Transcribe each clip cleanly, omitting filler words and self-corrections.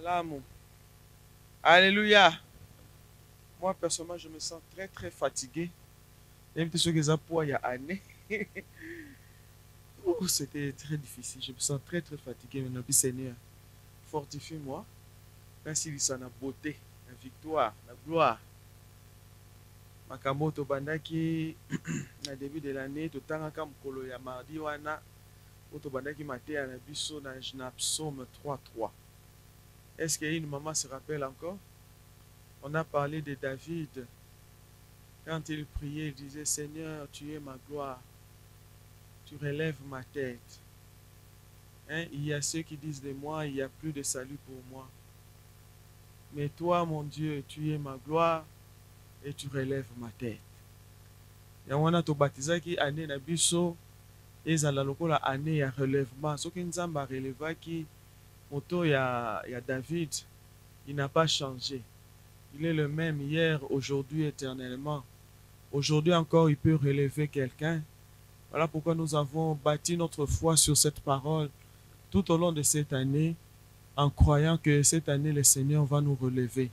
Malamu. Alléluia. Moi, personnellement, je me sens très, très fatigué. Même si il y a année. C'était très difficile. Je me sens très, très fatigué. Mais notre Seigneur, fortifie-moi. Merci, il s'en a beauté, la victoire, la gloire. Makamoto bandaki, na début de l'année, tout le temps, comme ya mardi, wana, oto bandaki maté à la biso na psaume 3.3. Est-ce qu'une maman se rappelle encore? On a parlé de David. Quand il priait, il disait, Seigneur, tu es ma gloire. Tu relèves ma tête. Hein? Il y a ceux qui disent de moi, il n'y a plus de salut pour moi. Mais toi, mon Dieu, tu es ma gloire et tu relèves ma tête. Yango to batizaki année na biso ezala lokola année ya relèvement. Soki nzambe relevaki moto ya David, il n'a pas changé. Il est le même hier, aujourd'hui, éternellement. Aujourd'hui encore, il peut relever quelqu'un. Voilà pourquoi nous avons bâti notre foi sur cette parole tout au long de cette année, en croyant que cette année, le Seigneur va nous relever.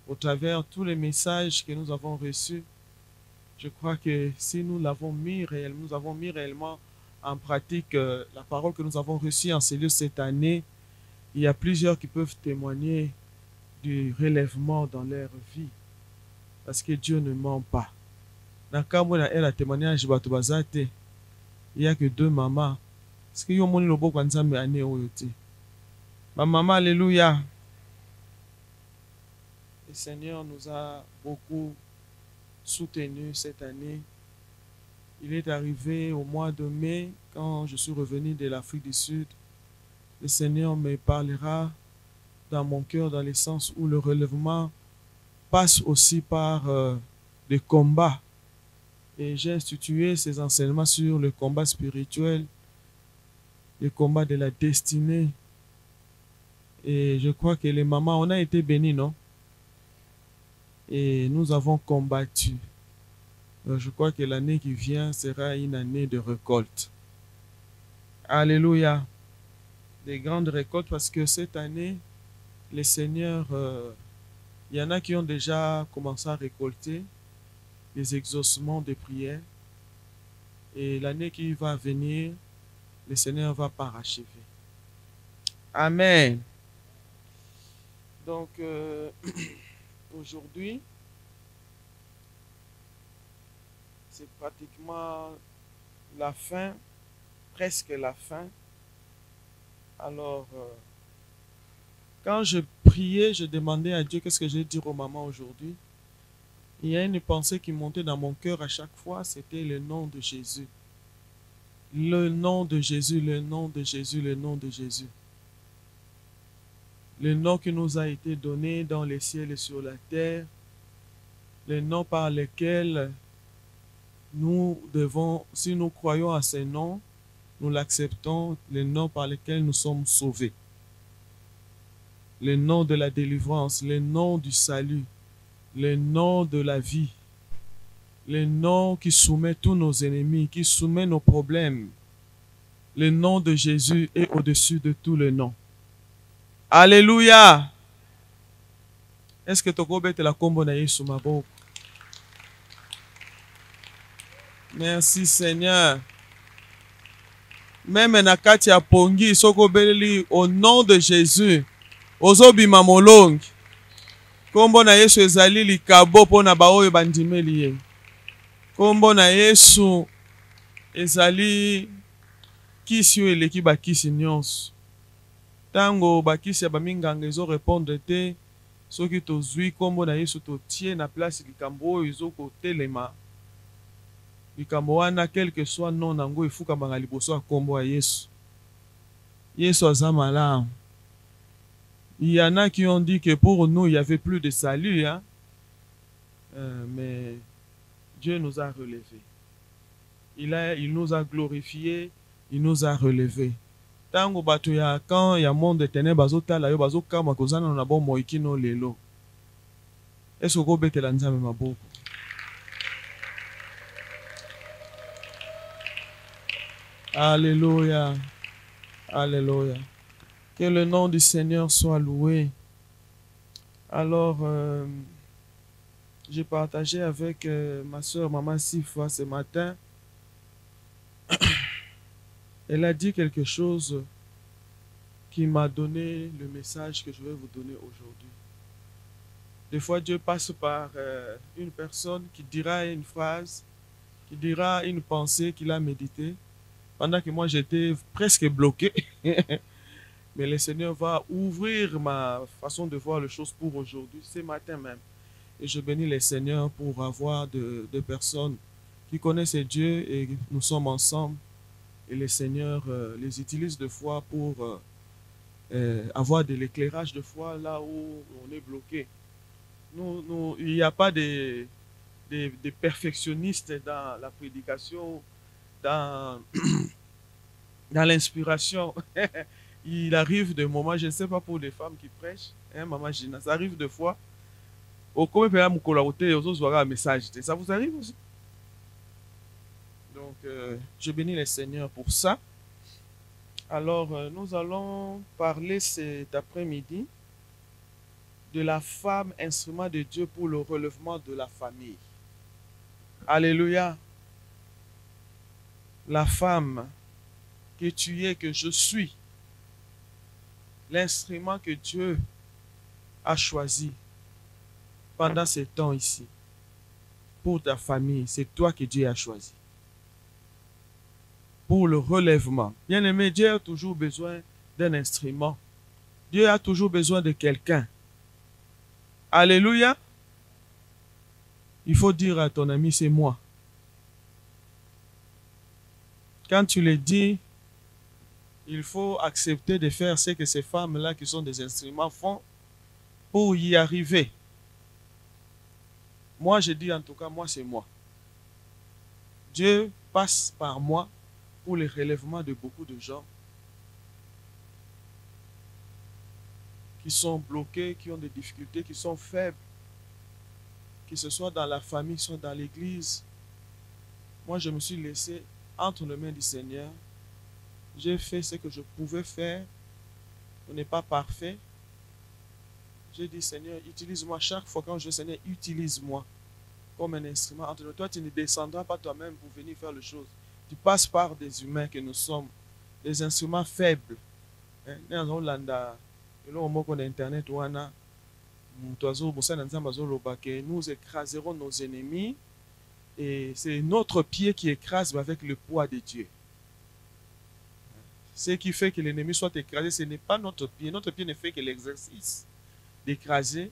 Au travers de tous les messages que nous avons reçus, je crois que si nous l'avons mis réellement, nous avons mis réellement en pratique la parole que nous avons reçue en ces lieux cette année, il y a plusieurs qui peuvent témoigner du relèvement dans leur vie. Parce que Dieu ne ment pas. Dans le cas où il y a témoignage, il n'y a que deux mamans. Est-ce qu'il y a un monde qui a dit année ma maman, alléluia. Le Seigneur nous a beaucoup soutenus cette année. Il est arrivé au mois de mai, quand je suis revenu de l'Afrique du Sud. Le Seigneur me parlera dans mon cœur dans le sens où le relèvement passe aussi par des combats. Et j'ai institué ces enseignements sur le combat spirituel, le combat de la destinée. Et je crois que les mamans, on a été bénis, non? Et nous avons combattu. Je crois que l'année qui vient sera une année de récolte. Alléluia. Des grandes récoltes parce que cette année, les seigneurs, il y en a qui ont déjà commencé à récolter les exaucements de prières. Et l'année qui va venir, le Seigneur va parachever. Amen. Donc, aujourd'hui, c'est pratiquement la fin, presque la fin. Alors, quand je priais, je demandais à Dieu qu'est-ce que je vais dire aux mamans aujourd'hui. Il y a une pensée qui montait dans mon cœur à chaque fois, c'était le nom de Jésus. Le nom de Jésus, le nom de Jésus, le nom de Jésus. Le nom qui nous a été donné dans les ciels et sur la terre. Le nom par lequel nous devons, si nous croyons à ce nom, nous l'acceptons, le nom par lequel nous sommes sauvés. Le nom de la délivrance, le nom du salut, le nom de la vie, le nom qui soumet tous nos ennemis, qui soumet nos problèmes. Le nom de Jésus est au-dessus de tous les noms. Alléluia! Est-ce que tu as la combo na Yesu maboko? Merci Seigneur. Même na kati ya pongi soko beleli au nom de Jésus. Ozobima molongi. Kombo na Yesu ezali likabo pona baoyo bandimeli ye. Kombo na Yesu ezali kisi oyo eleki bakisi nyonso. Tango bakisi ya baminganga ezo répondre te soki tozwi kombo na Yesu totie na place likambo oyo ezokotelema. Likambo wana quel que soit non nango efukama liboso ya kombo ya Yesu. Yesu aza malamu. Il y en a qui ont dit que pour nous, il n'y avait plus de salut. Hein? Mais Dieu nous a relevés. Il nous a glorifiés. Il nous a relevés. Tango bato ya quand ya monde de ténèbres bazotala yo bazokama kozana na bon moikino lelo. Est-ce que betela nzambe maboko? Alléluia. Alléluia. Que le nom du Seigneur soit loué. Alors, j'ai partagé avec ma soeur Maman Sifa ce matin. Elle a dit quelque chose qui m'a donné le message que je vais vous donner aujourd'hui. Des fois, Dieu passe par une personne qui dira une phrase, qui dira une pensée qu'il a méditée, pendant que moi j'étais presque bloqué. Mais le Seigneur va ouvrir ma façon de voir les choses pour aujourd'hui, ce matin même. Et je bénis le Seigneur pour avoir de personnes qui connaissent Dieu et nous sommes ensemble. Et le Seigneur les utilise de foi pour avoir de l'éclairage de foi là où on est bloqué. Il n'y a pas des perfectionnistes dans la prédication, dans, dans l'inspiration. Il arrive des moments, je ne sais pas pour les femmes qui prêchent, hein, Maman Gina, ça arrive des fois. Au commun peut un message. Ça vous arrive aussi? Donc, je bénis le Seigneur pour ça. Alors, nous allons parler cet après-midi de la femme instrument de Dieu pour le relèvement de la famille. Alléluia. La femme que tu es, que je suis, l'instrument que Dieu a choisi pendant ces temps ici, pour ta famille, c'est toi que Dieu a choisi. Pour le relèvement. Bien-aimé, Dieu a toujours besoin d'un instrument. Dieu a toujours besoin de quelqu'un. Alléluia. Il faut dire à ton ami, c'est moi. Quand tu le dis, il faut accepter de faire ce que ces femmes-là qui sont des instruments font pour y arriver. Moi, je dis en tout cas, moi, c'est moi. Dieu passe par moi pour le relèvement de beaucoup de gens qui sont bloqués, qui ont des difficultés, qui sont faibles, que ce soit dans la famille, soit dans l'église. Moi, je me suis laissé entre les mains du Seigneur. J'ai fait ce que je pouvais faire. On n'est pas parfait. J'ai dit, Seigneur, utilise-moi chaque fois quand je dis, Seigneur, utilise-moi comme un instrument entre nous. Toi, tu ne descendras pas toi-même pour venir faire les choses. Tu passes par des humains que nous sommes, des instruments faibles. Nous écraserons nos ennemis et c'est notre pied qui écrase avec le poids de Dieu. Ce qui fait que l'ennemi soit écrasé, ce n'est pas notre pied. Notre pied ne fait que l'exercice d'écraser,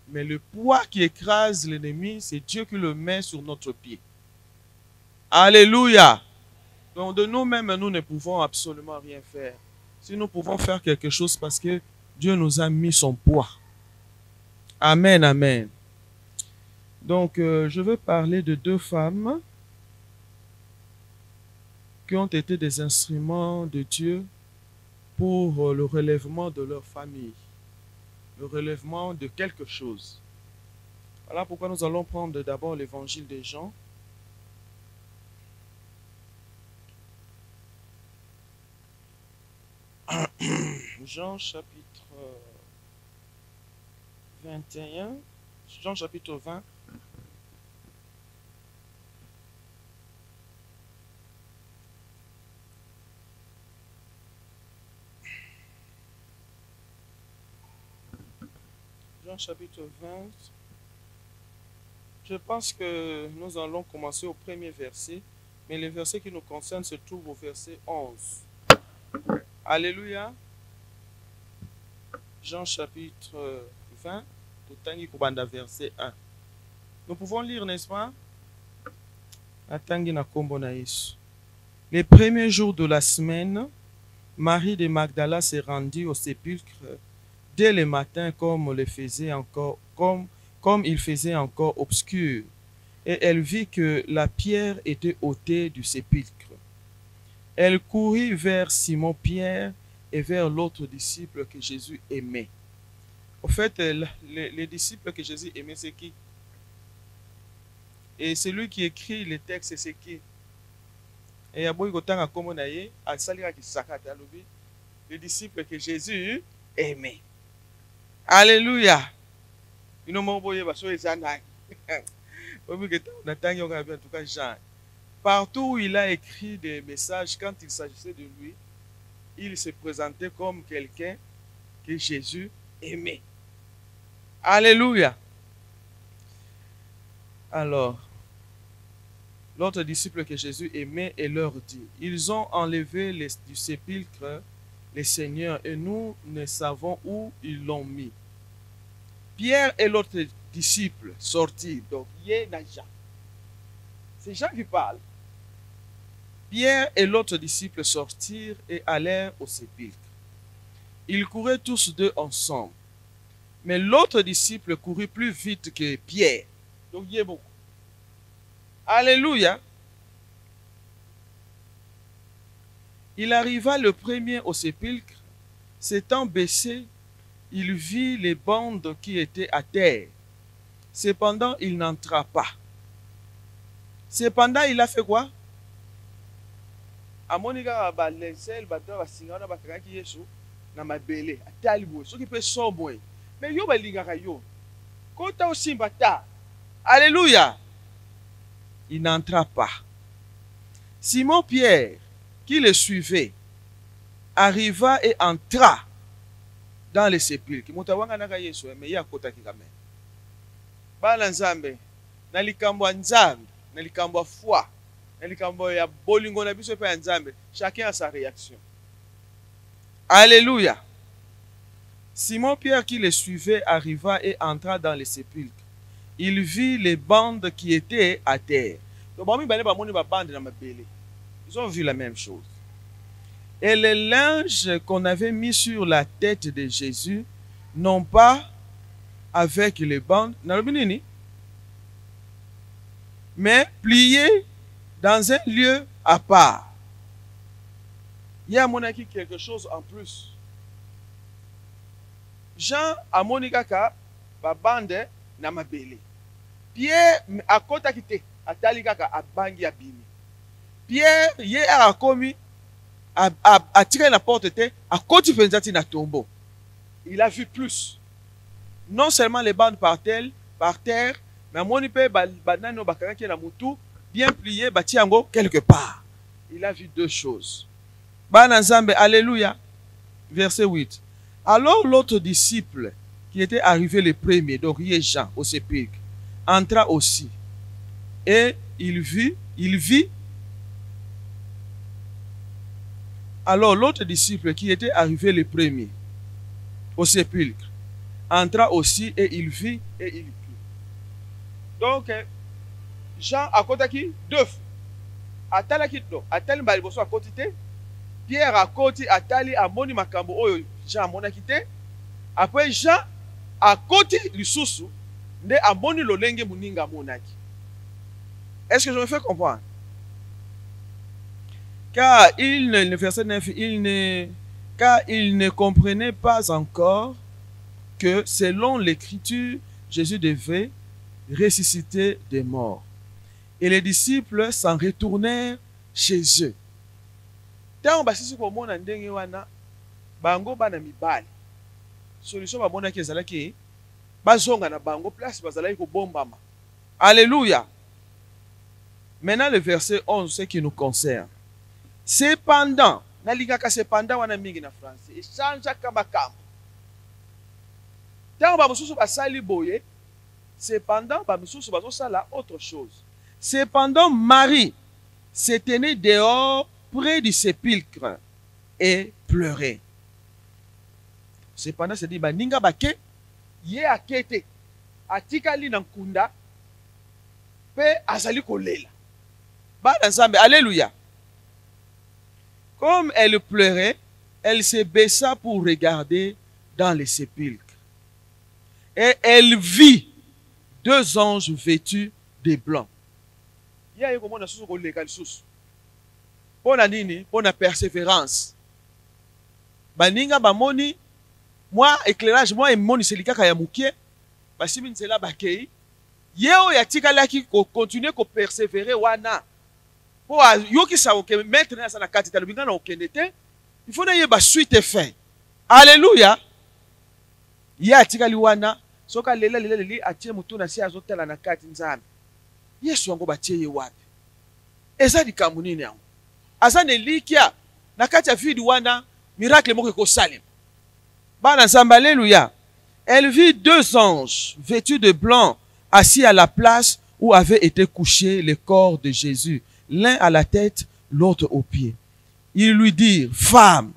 mais le poids qui écrase l'ennemi, c'est Dieu qui le met sur notre pied. Alléluia. Donc de nous-mêmes, nous ne pouvons absolument rien faire. Si nous pouvons faire quelque chose parce que Dieu nous a mis son poids. Amen, amen. Donc je vais parler de deux femmes qui ont été des instruments de Dieu pour le relèvement de leur famille, le relèvement de quelque chose. Voilà pourquoi nous allons prendre d'abord l'évangile de Jean. Jean chapitre 21, Jean chapitre 20. Jean chapitre 20. Je pense que nous allons commencer au premier verset, mais le verset qui nous concerne se trouve au verset 11. Alléluia. Jean chapitre 20, verset 1. Nous pouvons lire, n'est-ce pas? Les premiers jours de la semaine, Marie de Magdala s'est rendue au sépulcre dès le matin comme il faisait encore obscur, et elle vit que la pierre était ôtée du sépulcre. Elle courut vers Simon-Pierre et vers l'autre disciple que Jésus aimait. Au fait, les disciples que Jésus aimait, c'est qui? Et celui qui écrit les textes, c'est qui? Et il y a beaucoup de temps à Komonaye, à Salira qui s'arrête à l'oubli. le disciple que Jésus aimait. Alléluia. Partout où il a écrit des messages, quand il s'agissait de lui, il se présentait comme quelqu'un que Jésus aimait. Alléluia. Alors, l'autre disciple que Jésus aimait et leur dit, ils ont enlevé du sépulcre les seigneurs et nous ne savons où ils l'ont mis. Pierre et l'autre disciple sortirent. Donc, Jean. C'est Jean qui parle. Pierre et l'autre disciple sortirent et allèrent au sépulcre. Ils couraient tous deux ensemble. Mais l'autre disciple courut plus vite que Pierre. Donc, il y a beaucoup. Alléluia. Il arriva le premier au sépulcre. S'étant baissé, il vit les bandes qui étaient à terre. Cependant, il n'entra pas. Cependant, il a fait quoi? Amonika ba lesel ba to ba singana ba kaki Yesu na mabele atali bo soki pe somwe mais yo ba lingaka yo kota osimba ta. Alléluia. Il n'entra pas. Simon Pierre, qui le suivait, arriva et entra dans le sépulcre. Mutawanga naka Yesu mais ya kota kikame. Bana nzambe na likambo nzambe na likambo foi. Chacun a sa réaction. Alléluia. Simon Pierre qui le suivait arriva et entra dans le sépulcre. Il vit les bandes qui étaient à terre. Ils ont vu la même chose. Et les linges qu'on avait mis sur la tête de Jésus, non pas avec les bandes, mais pliés dans un lieu à part. Il y a quelque chose en plus. Jean a monikaka ba bande na mabele. Pierre a kota kite atali kaka abangi abimi. Pierre ye a komi a tiré la porte te a koti fenzati na tombeau. Il a vu plus. Non seulement les bandes par terre, mais monipe banano bakaki na mutu bien plié, batiango quelque part. Il a vu deux choses. Bananzambe, alléluia. Verset 8. Alors l'autre disciple qui était arrivé le premier, donc Jean au sépulcre, entra aussi. Et il vit. Alors l'autre disciple qui était arrivé le premier au sépulcre, entra aussi et il vit et il prit. Donc, Jean a côté deux. Atali do. Atali mbaliboso a côté. Pierre a côté atali a moni makambo oyo Jean mona kité. Après Jean a côté lisusu nde a moni lolenge muninga monaki. Est-ce que je me fais comprendre? Car le verset 9, car il ne comprenait pas encore que selon l'écriture, Jésus devait ressusciter des morts. Et les disciples s'en retournèrent chez eux. Tant basisi ko mona ndenge wana bango bana mibali. Solution ba mona ki ezalaki bazonga na bango place bazalaki ko bombama. Alléluia. Maintenant le verset 11 ce qui nous concerne. Cependant, nalingaka cependant wana mingi na français. Échange kabakam. Tant ba mususu basali boye, cependant ba mususu bazosala autre chose. Cependant, Marie se tenait dehors près du sépulcre et pleurait. Cependant, c'est dit, ninga bake, ye akete, atikali nankunda, pe azali kolela. Alléluia. Comme elle pleurait, elle se baissa pour regarder dans le sépulcre. Et elle vit deux anges vêtus de blanc. Il y a une chose qui pour la nini, pour la persévérance. Baninga bamoni, moi éclairage, moi et moni selika kaya mukie, basimi nsela bakei. Yeo ya tika laki ko continuer ko persévérer wana. Pour yo ki sa oke mettre na sa na kati talubinga na okendete, Il faut que suite et fin. Alléluia. Ya atikali wana soka lela atie mutu na si azotala na kati nzambe. Yesu wango batie ye wapi? Eza likambo nini yango? Aza nelikia na kati ya vidi wana miracle moko ekosalema. Bana nzambe, alléluia. Elle vit deux anges vêtus de blanc assis à la place où avait été couché le corps de Jésus, l'un à la tête, l'autre aux pieds. Ils lui dirent, femme,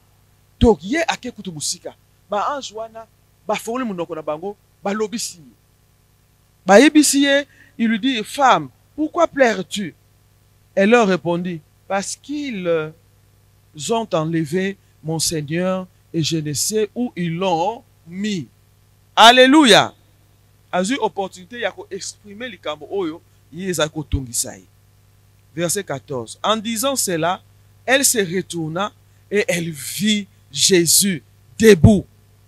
donc ye ake kutu musika. Ba ange wana ba fongoli munoko na bango ba lobisi. Ba yebisi ye, il lui dit, femme, pourquoi pleures-tu? Elle leur répondit, parce qu'ils ont enlevé mon Seigneur et je ne sais où ils l'ont mis. Alléluia. A eu opportunité ya ko exprimer likambo oyo yeza ko tongisa ye. Verset 14. En disant cela, elle se retourna et elle vit Jésus debout.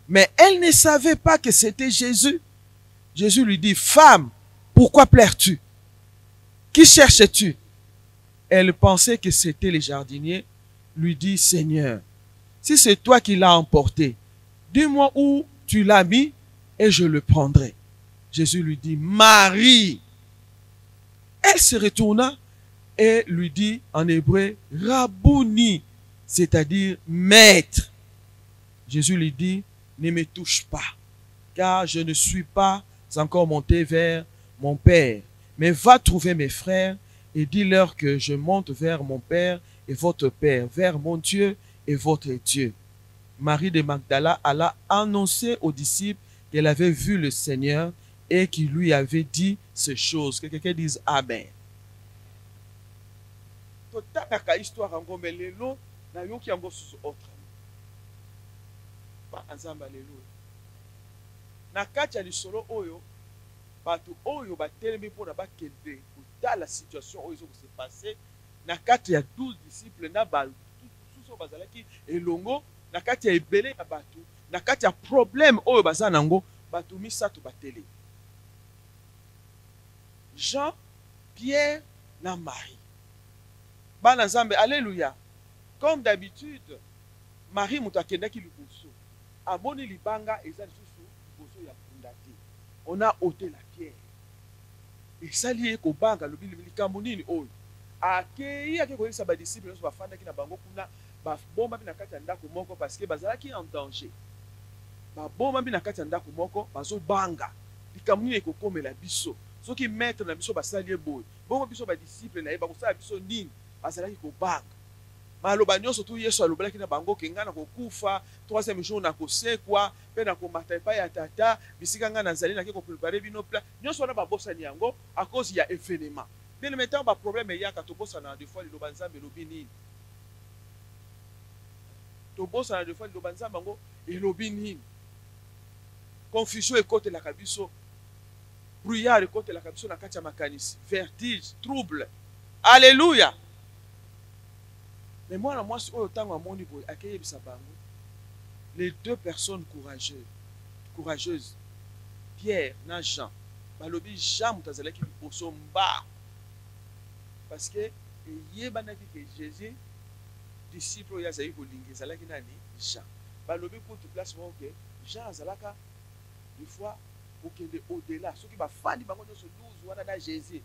Mais elle ne savait pas que c'était Jésus. Jésus lui dit, femme, pourquoi pleures-tu? Qui cherches-tu? Elle pensait que c'était le jardinier, lui dit, Seigneur, si c'est toi qui l'as emporté, dis-moi où tu l'as mis et je le prendrai. Jésus lui dit, Marie. Elle se retourna et lui dit en hébreu, Rabouni, c'est-à-dire maître. Jésus lui dit, ne me touche pas, car je ne suis pas encore monté vers mon Père, mais va trouver mes frères et dis-leur que je monte vers mon Père et votre Père, vers mon Dieu et votre Dieu. Marie de Magdala alla annoncer aux disciples qu'elle avait vu le Seigneur et qu'il lui avait dit ces choses. Que quelqu'un dise Amen. Totaka histoire yango melelo na yoki yango susu autre. Ba nzamba lelo. Na kati ya lisolo oyo bato oyo batelemi mpona bakende kotala situation oyo ezo se passer na kati ya 12 disciples na ba susu bazalaki elongo na kati ya ebele ya bato na kati ya problème oyo baza nango bato misato batele. Jean, Pierre na Marie. Bana nzambe, alléluia. Comme d'habitude, Marie mutu akendaki liboso. Amoni libanga eza lisusu liboso ya fondate. On a ôté la pierre. Esali ye kobanga lobi likambo nini oyo. Akei akekolisa ba disciples nyonso bafandaki na bango kuna babomba bi na kati ya ndako moko parce que bazalaki en danger. Babomba bi na kati ya ndako moko bazobanga. Likambo nini ekokomela biso. Soki maître na biso basali ye boye. Bongo biso ba disciple na ye bakosala biso nini? Bazalaki kobanga. Maloba nyonso tu Yesu alobalaki na bango kenga na kokufa, troisième jour na kosekwa, pe na komata epai ya tata, bisika nga nazali na ke koprepare bino pla. Nyonso wana babosani yango à cause ya événement. Bien le temps ba problème eyaka tobosana deux fois liloba nzambe elobi nini? Tobosana deux fois liloba nzambe yango elobi nini? Confusion ekotelaka biso. Brouillard ekotelaka biso na kati ya makanisi. Vertige, trouble. Alléluia. Mais moi, moi, les deux personnes courageuses, Pierre et Jean, balobi Jean mutazalaki liboso mba parce que yebanaki que Jésus disciple ya zayi kolinga ezalaki nani Jean. Balobi pour toute place que Jean azalaka des fois okende au-delà ceux qui bafandi bango nyonso 12 wana na Jésus.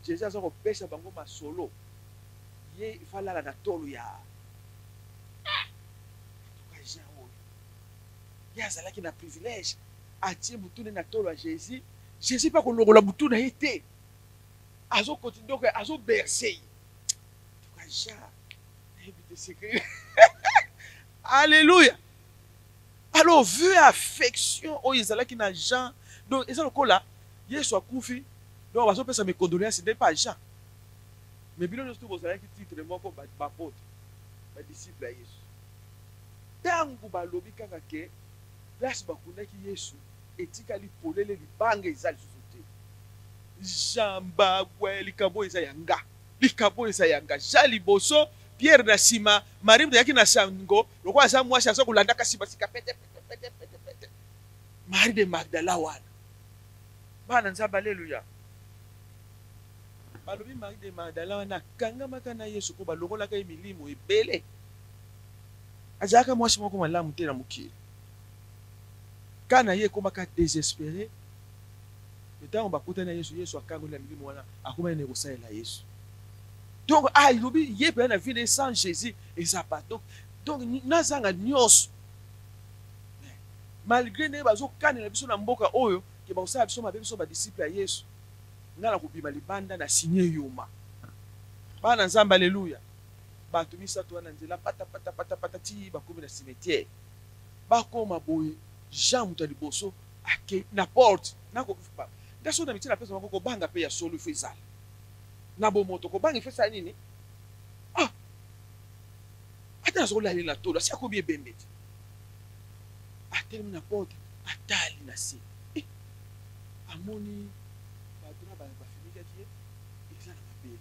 Jésus azoko pesa bango masolo. Il fallait la tolo ya Jean oyo ya zalaki na privilège atie mutune na tolo ya Jésus. Jésus pas kolongola mutu na été azo continuer que azo bercer Jean évite secret. Alléluia. Alors vu affection oyo zalaki na Jean donc eza lokola Yesu akufi donc bazo pesa mes condoléances n'est pas Jean. Mais bien nous tous avez qui titre moko bapôtre ba disciple ya Yesu. Tangu balobi kaka ke place bakundaki Yesu etikali polele libanga ezali susuté. Jamba kwe likabo eza yanga. Likabo eza yanga. Jali boso Pierre na sima Marie yaki na sango lokwa za mwasi aso kulanda kasi basika pete. Marie de Magdala wana. Bana nzamba alléluia. Balobi Marie de Magdala wana kanga makana Yesu ko balongolaka milimo ebele. azalaka mwasi moko malamu te na mokili kana ye ekomaka désespéré ntango bakutani na yesu yesu akangola milimo wana akomaki na kosalela yesu donc ilobi ye mpe na vie sans jésus eza pas donc nazanga nyonso malgré ndenge bazokanela biso na mboka oyo ke bakosala biso mabe biso badisiple ya yesu nga na kobima libanda na signe yoma bana nzambe aleluya bato misato wana nzela patapatapatapata ti bakomi na cimetière bakoma boye jean moto ya liboso ake na porte ndaso na mitie na pesa moko kobanga mpe ya solo ifo ezala na bomoto kobanga ifo esala nini ata nazokolalela tolo asi akomi ebembe ti atelemi na porte atali na se amoni bato na bafinikaki ye eza na mabele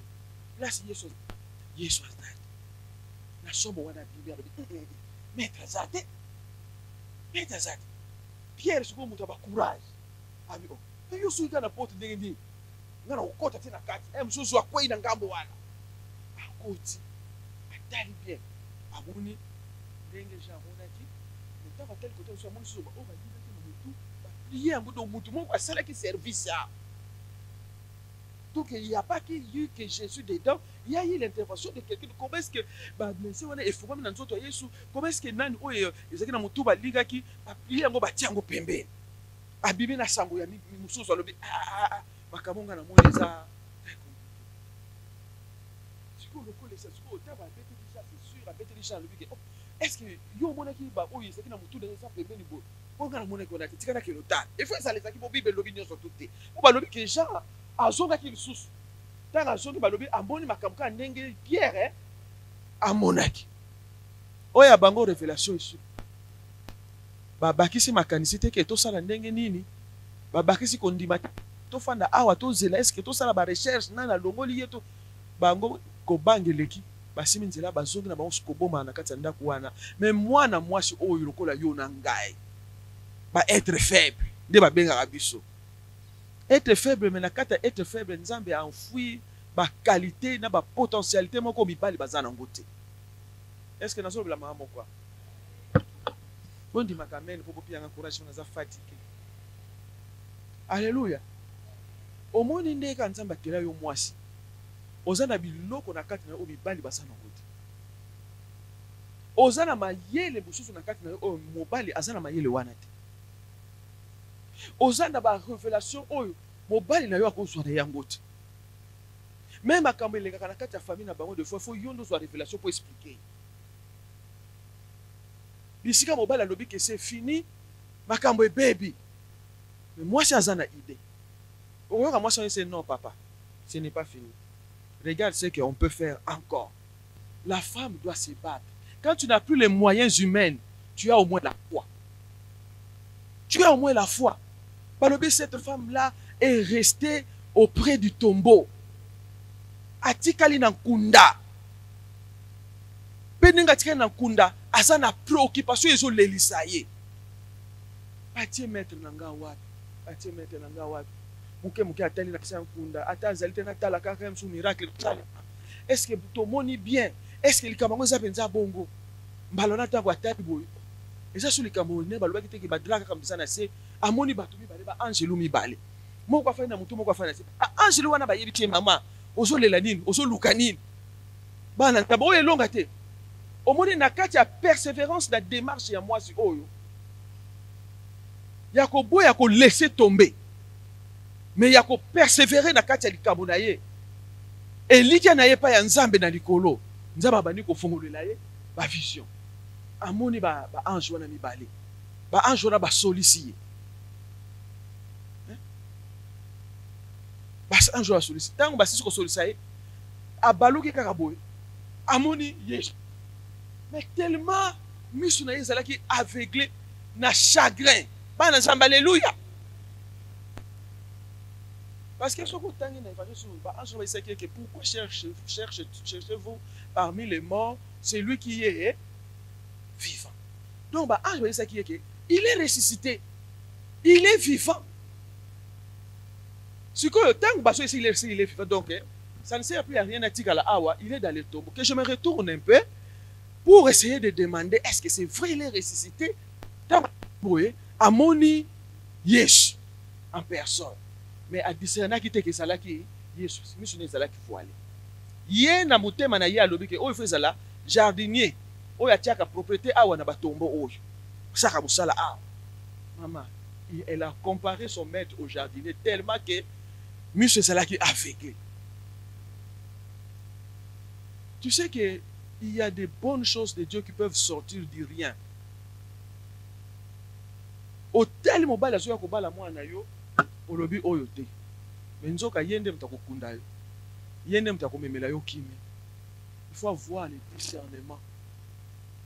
place yesu azali na sombo wana bibi alobi maître aza te pierre sikoyo moto ya bacourage abi yo soki kaka na porte ndenge nini nga na kokɔta te na kati mosusu akwei na ngambo wana akoti atali bien amoni ndenge jean amonaki ntango atali kote mosusu amoni susu oyo balingaki na motu baplie yango do motu moko asalaki service ya donc il n'y a pas eu que Jésus dedans, il y a eu l'intervention de quelqu'un. Comment est-ce que blessé wana efungami na nzoto ya Yesu? Comment est-ce que nani oyo ezaki na motu balingaki baplie yango batia yango pembeni abimi na sango ya mosusu alobi makambo nga na moni eza sikoyo lokola eza sikoyo otaba abeteli ja c'est sûr abeteli ja alobi ke est-ce que yo omonaki oyo ezaki na motu eza pembeni boye mpo nga na monaki wana te tikana kelo tala efo ezala ezalaki bo bible elobi nyonso tu te po balobi ke jean azongaki lisusu ntango azongi balobi amoni makambo kaka ndenge pierre amonaki oyo ya bango révélation esu babakisi makanisi te ke tosala ndenge nini babakisi kondima tofanda awa tozela eske tosala barecherche nani alongoli ye to bango kobangeleki basimi nzela bazongi na bango sikobomana na kati ya ndako wana me mwana mwasi oyo lokola yo na ngai baêtre faible nde babengaka biso être faible me na kati ya être faible nzambe enfouir baqualité na bapotentialité moko mibali baza nango te est ce que nazolobela mama moko bondimaka mene mpo bopiyanga courage naza fatigué alleluya omoni nde ka nzambe akela yo mwasi oza na biloko na kati na yo oyo mibali baza nango te oza na mayele mosusu na kati na yo oyo mobali aza na mayele wana te oza na barévélation oyo mobali na yo akozwa na yango te me makambo elekaka na kati ya famille na bango de fois fo yo ndo ozwa révélation mpo expliquer bisika mobali alobi ke c'est fini makambo ebebi me mwasi aza na idée okoyoka mwasi wana c'est non papa ce n'est pas fini regarde ce qu'on peut faire encore la femme doit se battre quand tu n'as plus les moyens humains tu as au moins la foi balobi cette femme là est restée auprès du tombeau atikali na nkunda mpe ndenge atikali na nkunda aza na préoccupation ezolelisa ye batie maître na nga wapi moke atali na kisi ya nkunda ata azali te natala kaka mosu miracle tosala est ce que tomoni bien est ce que likambo yango eza mpenza bongo mbala na ntango atali boye eza so likambo ne balobaki teke badela kaka mpeza na se amoni bato mibale baangelo mibale moko afani na motu moko afani na se angelo wana bayebi te mama ozolela nini ozoluka nini bana ntambo oyo elonga te omoni na kati ya persévérance na démarche ya mwasi oyo ya koboya kolese tombe me ya kopersévérer na kati ya likambo na ye elikya na ye pa ya nzambe na likolo nzambe abandi kofongolela ye bavision amoni baange wana mibale baange wana basolisi ye baange wana basolisi ntango basisi kosolisa ye abaluki kaka boye amoni yesu mais tellement miso na ye ezalaki aveuglé na chagrin bana nzambe alleluya parce que soki otangi na évangile sur baange wana baisaki ke pourquoi cherchez-vous parmi les morts celui qui est vivant. Donc, il est ressuscité. Il est vivant. Ce que le temps il est vivant, donc ça ne sert plus à rien à dire à la awa, il est dans le tombeau. Que je me retourne un peu. pour essayer de demander est-ce que c'est vrai il est ressuscité. Amoni Yesu en personne. Mais à discerner qui que ça là qui Yesu, mission est là qui faut aller. Yé na mutema na yé alobi ke o il faut ça là jardinier. O ya tiaka propriété awa na batombo oyo. Saka musala a. Maman, elle a comparé son maître au jardinier tellement que mission c'est là qui a aveuglé. Tu sais que il y a des bonnes choses de Dieu qui peuvent sortir du rien. Au tel mobile la soya ko bala mwana yo olobi oyo te. Mais nzoka yende mtakokunda yo. Yende mtakomemela yo kimi. Il faut avoir le discernement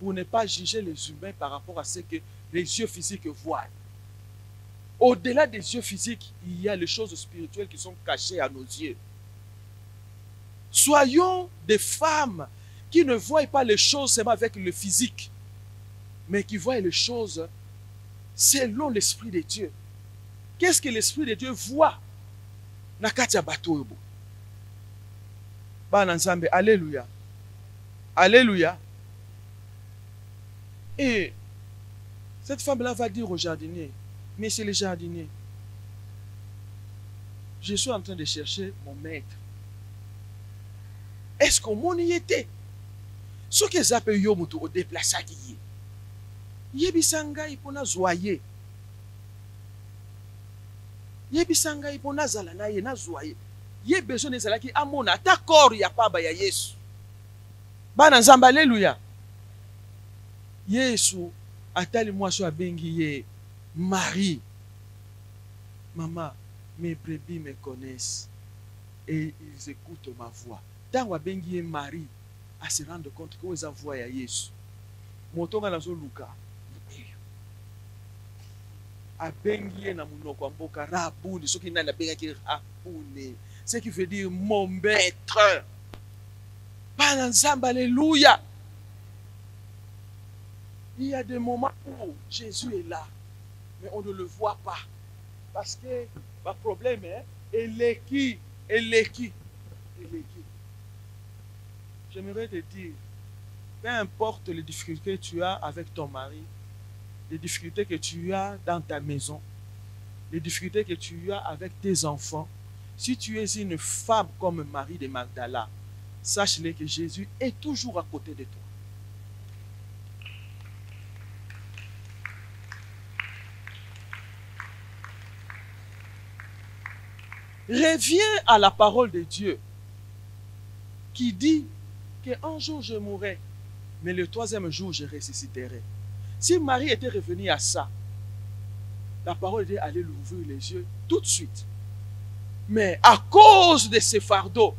pour ne pas juger les humains par rapport à ce que les yeux physiques voient. Au-delà des yeux physiques, il y a les choses spirituelles qui sont cachées à nos yeux. Soyons des femmes qui ne voient pas les choses seulement avec le physique, mais qui voient les choses selon l'Esprit de Dieu. Qu'est-ce que l'Esprit de Dieu voit? Nakatia batoyobo. Bana nzambe, alléluia. Alléluia. Et cette femme-là va dire au jardinier, mais c'est le jardinier. Je suis en train de chercher mon maître. Est-ce qu'on m'en y était? Ce que j'appelle yomutu au déplacé qui y est. Yebisanga ipona zoye. Yebisanga ipona zala na ye na zoye. Ye besoin de zala ki amona ta corps ya paba ya Yesu. Bana nzamba alléluia. Yesu atali mwasho abengi ye Marie. Maman, mes brebis me connaissent et ils écoutent ma voix. Tant wabengi ye Marie à se rendre compte que vous voix ya Yesu. Motonga nazo luka. Abengi na munoko mboka rabuni soki nana benga ki rabuni, ce qui veut dire mon maître. Bana nzamba alléluia. Il y a des moments où Jésus est là, mais on ne le voit pas. Parce que le problème est, elle est qui? J'aimerais te dire, peu importe les difficultés que tu as avec ton mari, les difficultés que tu as dans ta maison, les difficultés que tu as avec tes enfants, si tu es une femme comme Marie de Magdala, sache-le que Jésus est toujours à côté de toi. Reviens à la parole de Dieu qui dit qu'un jour je mourrai, mais le troisième jour je ressusciterai. Si Marie était revenue à ça, la parole était allée lui ouvrir les yeux tout de suite. Mais à cause de ses fardeaux,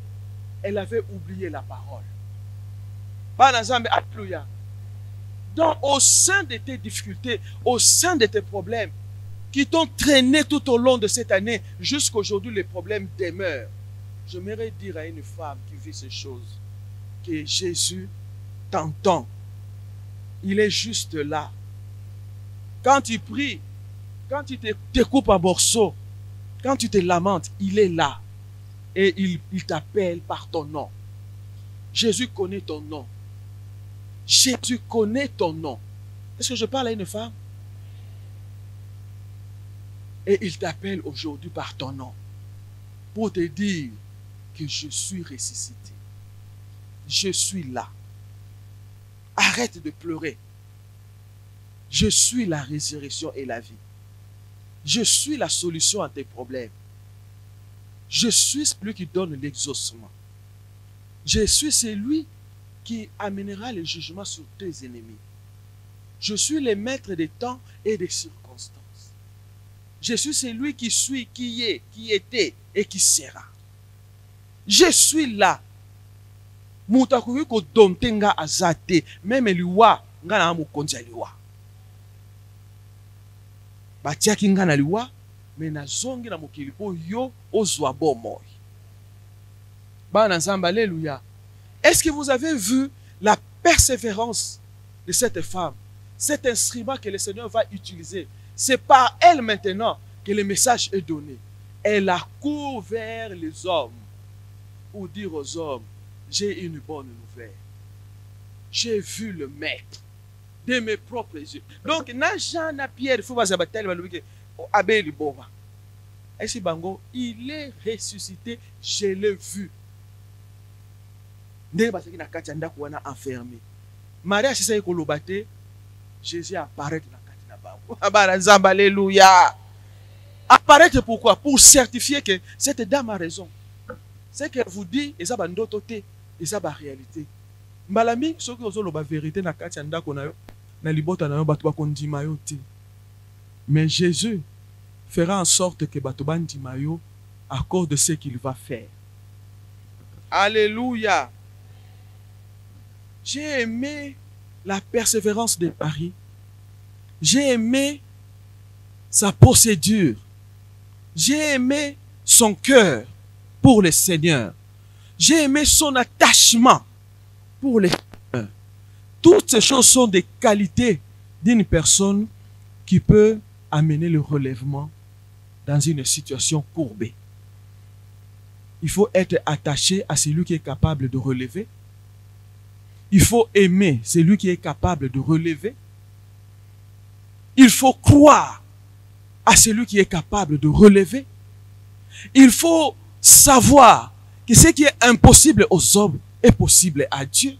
elle avait oublié la parole. Alléluia. Donc au sein de tes difficultés, au sein de tes problèmes, qui t'ont traîné tout au long de cette année, jusqu'à aujourd'hui, les problèmes demeurent. J'aimerais dire à une femme qui vit ces choses que Jésus t'entend. Il est juste là. Quand tu pries, quand tu te coupes en morceaux, quand tu te lamentes, il est là. Et il t'appelle par ton nom. Jésus connaît ton nom. Jésus connaît ton nom. Est-ce que je parle à une femme? Et il t'appelle aujourd'hui par ton nom pour te dire que je suis ressuscité. Je suis là. Arrête de pleurer. Je suis la résurrection et la vie. Je suis la solution à tes problèmes. Je suis celui qui donne l'exaucement. Je suis celui qui amènera le jugement sur tes ennemis. Je suis le maître des temps et des circonstances. Je suis celui qui suis, qui est, qui était et qui sera. Je suis là. Mutakuyi ko domtenga azate, même liwa ngana amukonzi liwa. Batiaki ngana liwa, mais nazongi na mokili po yo ozwa bomoi. Bana nzamba, alléluia. Est-ce que vous avez vu la persévérance de cette femme, cet instrument que le Seigneur va utiliser? C'est par elle maintenant que le message est donné. Elle accourt vers les hommes pour dire aux hommes, j'ai une bonne nouvelle. j'ai vu le maître de mes propres yeux. Donc, na Jean, na Pierre, il faut pas s'abattre, Abel Boba. Et si Bango, il est ressuscité, je l'ai vu. Ndé parce qu'il n'a qu'à tchanda qu'on a enfermé. Maria, c'est ça qu'il a battu. Jésus apparaît dans la Bango. Alléluia. Apparaître pourquoi? Pour certifier que cette dame a raison. Ce qu'elle vous dit, et ça va d'autoté, et ça va réalité. Malami, ceux qui ont la vérité, na kachanda qu'on a eu, na libota na yo batuba kondima yo te. Mais Jésus fera en sorte que batuba ndima yo à cause de ce qu'il va faire. Alléluia. J'ai aimé la persévérance de Marie. J'ai aimé sa procédure. J'ai aimé son cœur pour le Seigneur. J'ai aimé son attachement pour le Seigneur. Toutes ces choses sont des qualités d'une personne qui peut amener le relèvement dans une situation courbée. Il faut être attaché à celui qui est capable de relever. Il faut aimer celui qui est capable de relever. Il faut croire à celui qui est capable de relever. Il faut savoir que ce qui est impossible aux hommes est possible à Dieu.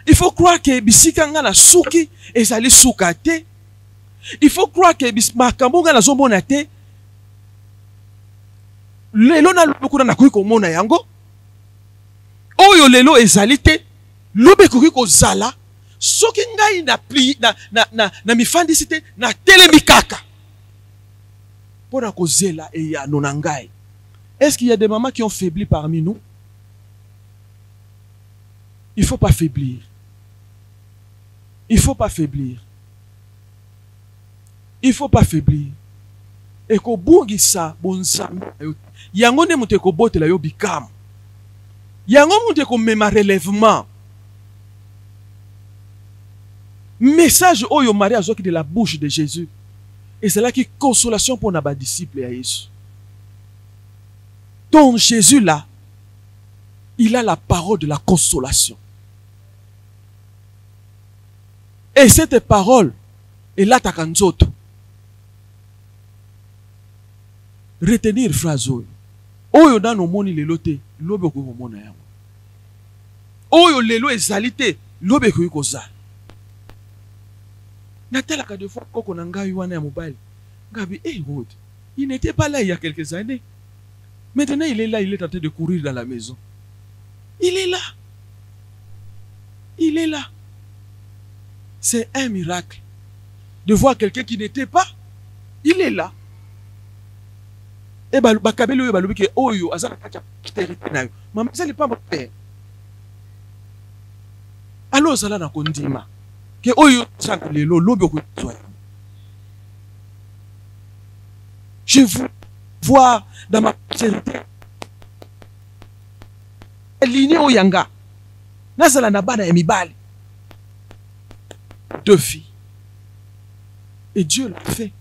Il faut croire que bisikanga na suki ezali sukate. Il faut croire que bismakambonga na zomona te. Lelo na lukuna na kuiko mona yango. Oyo lelo ezali te. Lobe kuiko zala. Soki ngai na pli na mifandisi te na telemi kaka. Pona kozela e ya nonangai. Est-ce qu'il y a des mamans qui ont faibli parmi nous? Il ne faut pas faiblir. Il ne faut pas faiblir. Il ne faut pas faiblir. Et ko bungisa bonzambe. Yango ne mute ko bote la yo bikam. Yango mute ko mema relèvement. Message oyo Marie azoki de la bouche de Jésus. Et c'est là qui consolation pour nos disciples à Jésus. Donc Jésus là, il a la parole de la consolation. Et cette parole est là ta kanzoto. Retenir phrase oyo. Oyo dans nos moni lelo te, lobe ko mona yango. Oyo lelo ezali te, lobe ko koza. Natalaka de fois koko na ngai wana ya mobile. Ngabi Wood, il n'était pas là il y a quelques années. Maintenant il est là, il est en train de courir dans la maison. Il est là. Il est là. C'est un miracle de voir quelqu'un qui n'était pas. Il est là. Et bakabelo yo balubi ke oyo azana kacha kiterite nayo. Mama ça n'est pas mon père. Alors ça là na kondima. Que oyo sank lelo lobi ko tsoya. Je veux voir dans ma charité. Ligne oyanga. Nazala na bana emibali. 2 filles. Et Dieu l'a fait.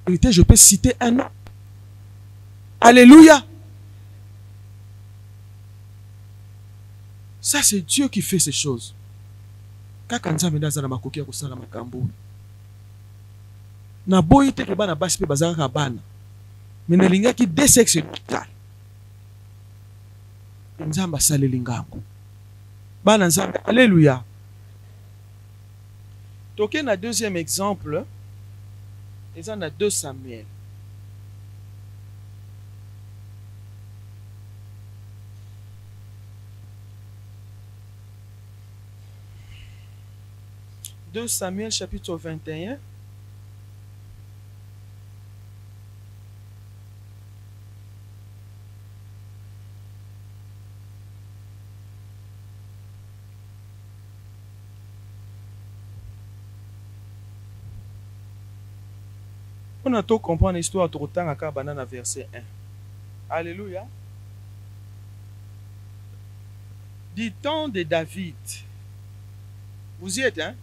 Je peux citer un nom. Alléluia. Ça, c'est Dieu qui fait ces choses. Kakanza mendaza makoki ya kosala makambo. Na boyi te ke bana basi pe bazaka bana. Mais na linga ki deux sexes total. Nzamba saleli ngango. Bana nzamba. Alléluia. Toke na deuxième exemple. Et on a 2 Samuel. « 2 Samuel chapitre 21. On a tout comprendre l'histoire tout autant à Kabana verset 1. Alléluia. Du temps de David. Vous y êtes, hein?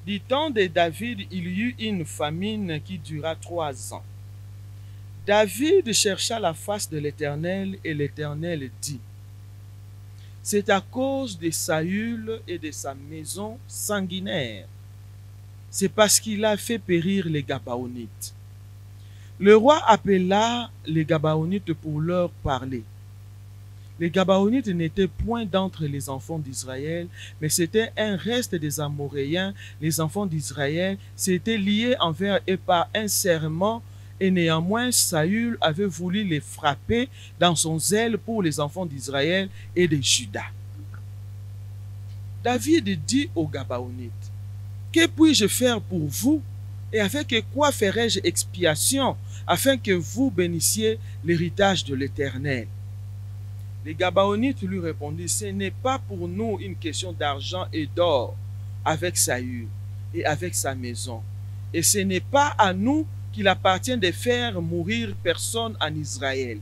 Du temps de David, il y eut une famine qui dura 3 ans. David chercha la face de l'Éternel et l'Éternel dit: c'est à cause de Saül et de sa maison sanguinaire. C'est parce qu'il a fait périr les Gabaonites. Le roi appela les Gabaonites pour leur parler. Les Gabaonites n'étaient point d'entre les enfants d'Israël, mais c'était un reste des Amoréens. Les enfants d'Israël s'étaient liés envers eux par un serment, et néanmoins Saül avait voulu les frapper dans son zèle pour les enfants d'Israël et de Juda. David dit aux Gabaonites, « Que puis-je faire pour vous, et avec quoi ferai-je expiation, afin que vous bénissiez l'héritage de l'Éternel ?» Les Gabaonites lui répondirent, « Ce n'est pas pour nous une question d'argent et d'or avec Saül et avec sa maison, et ce n'est pas à nous qu'il appartient de faire mourir personne en Israël. »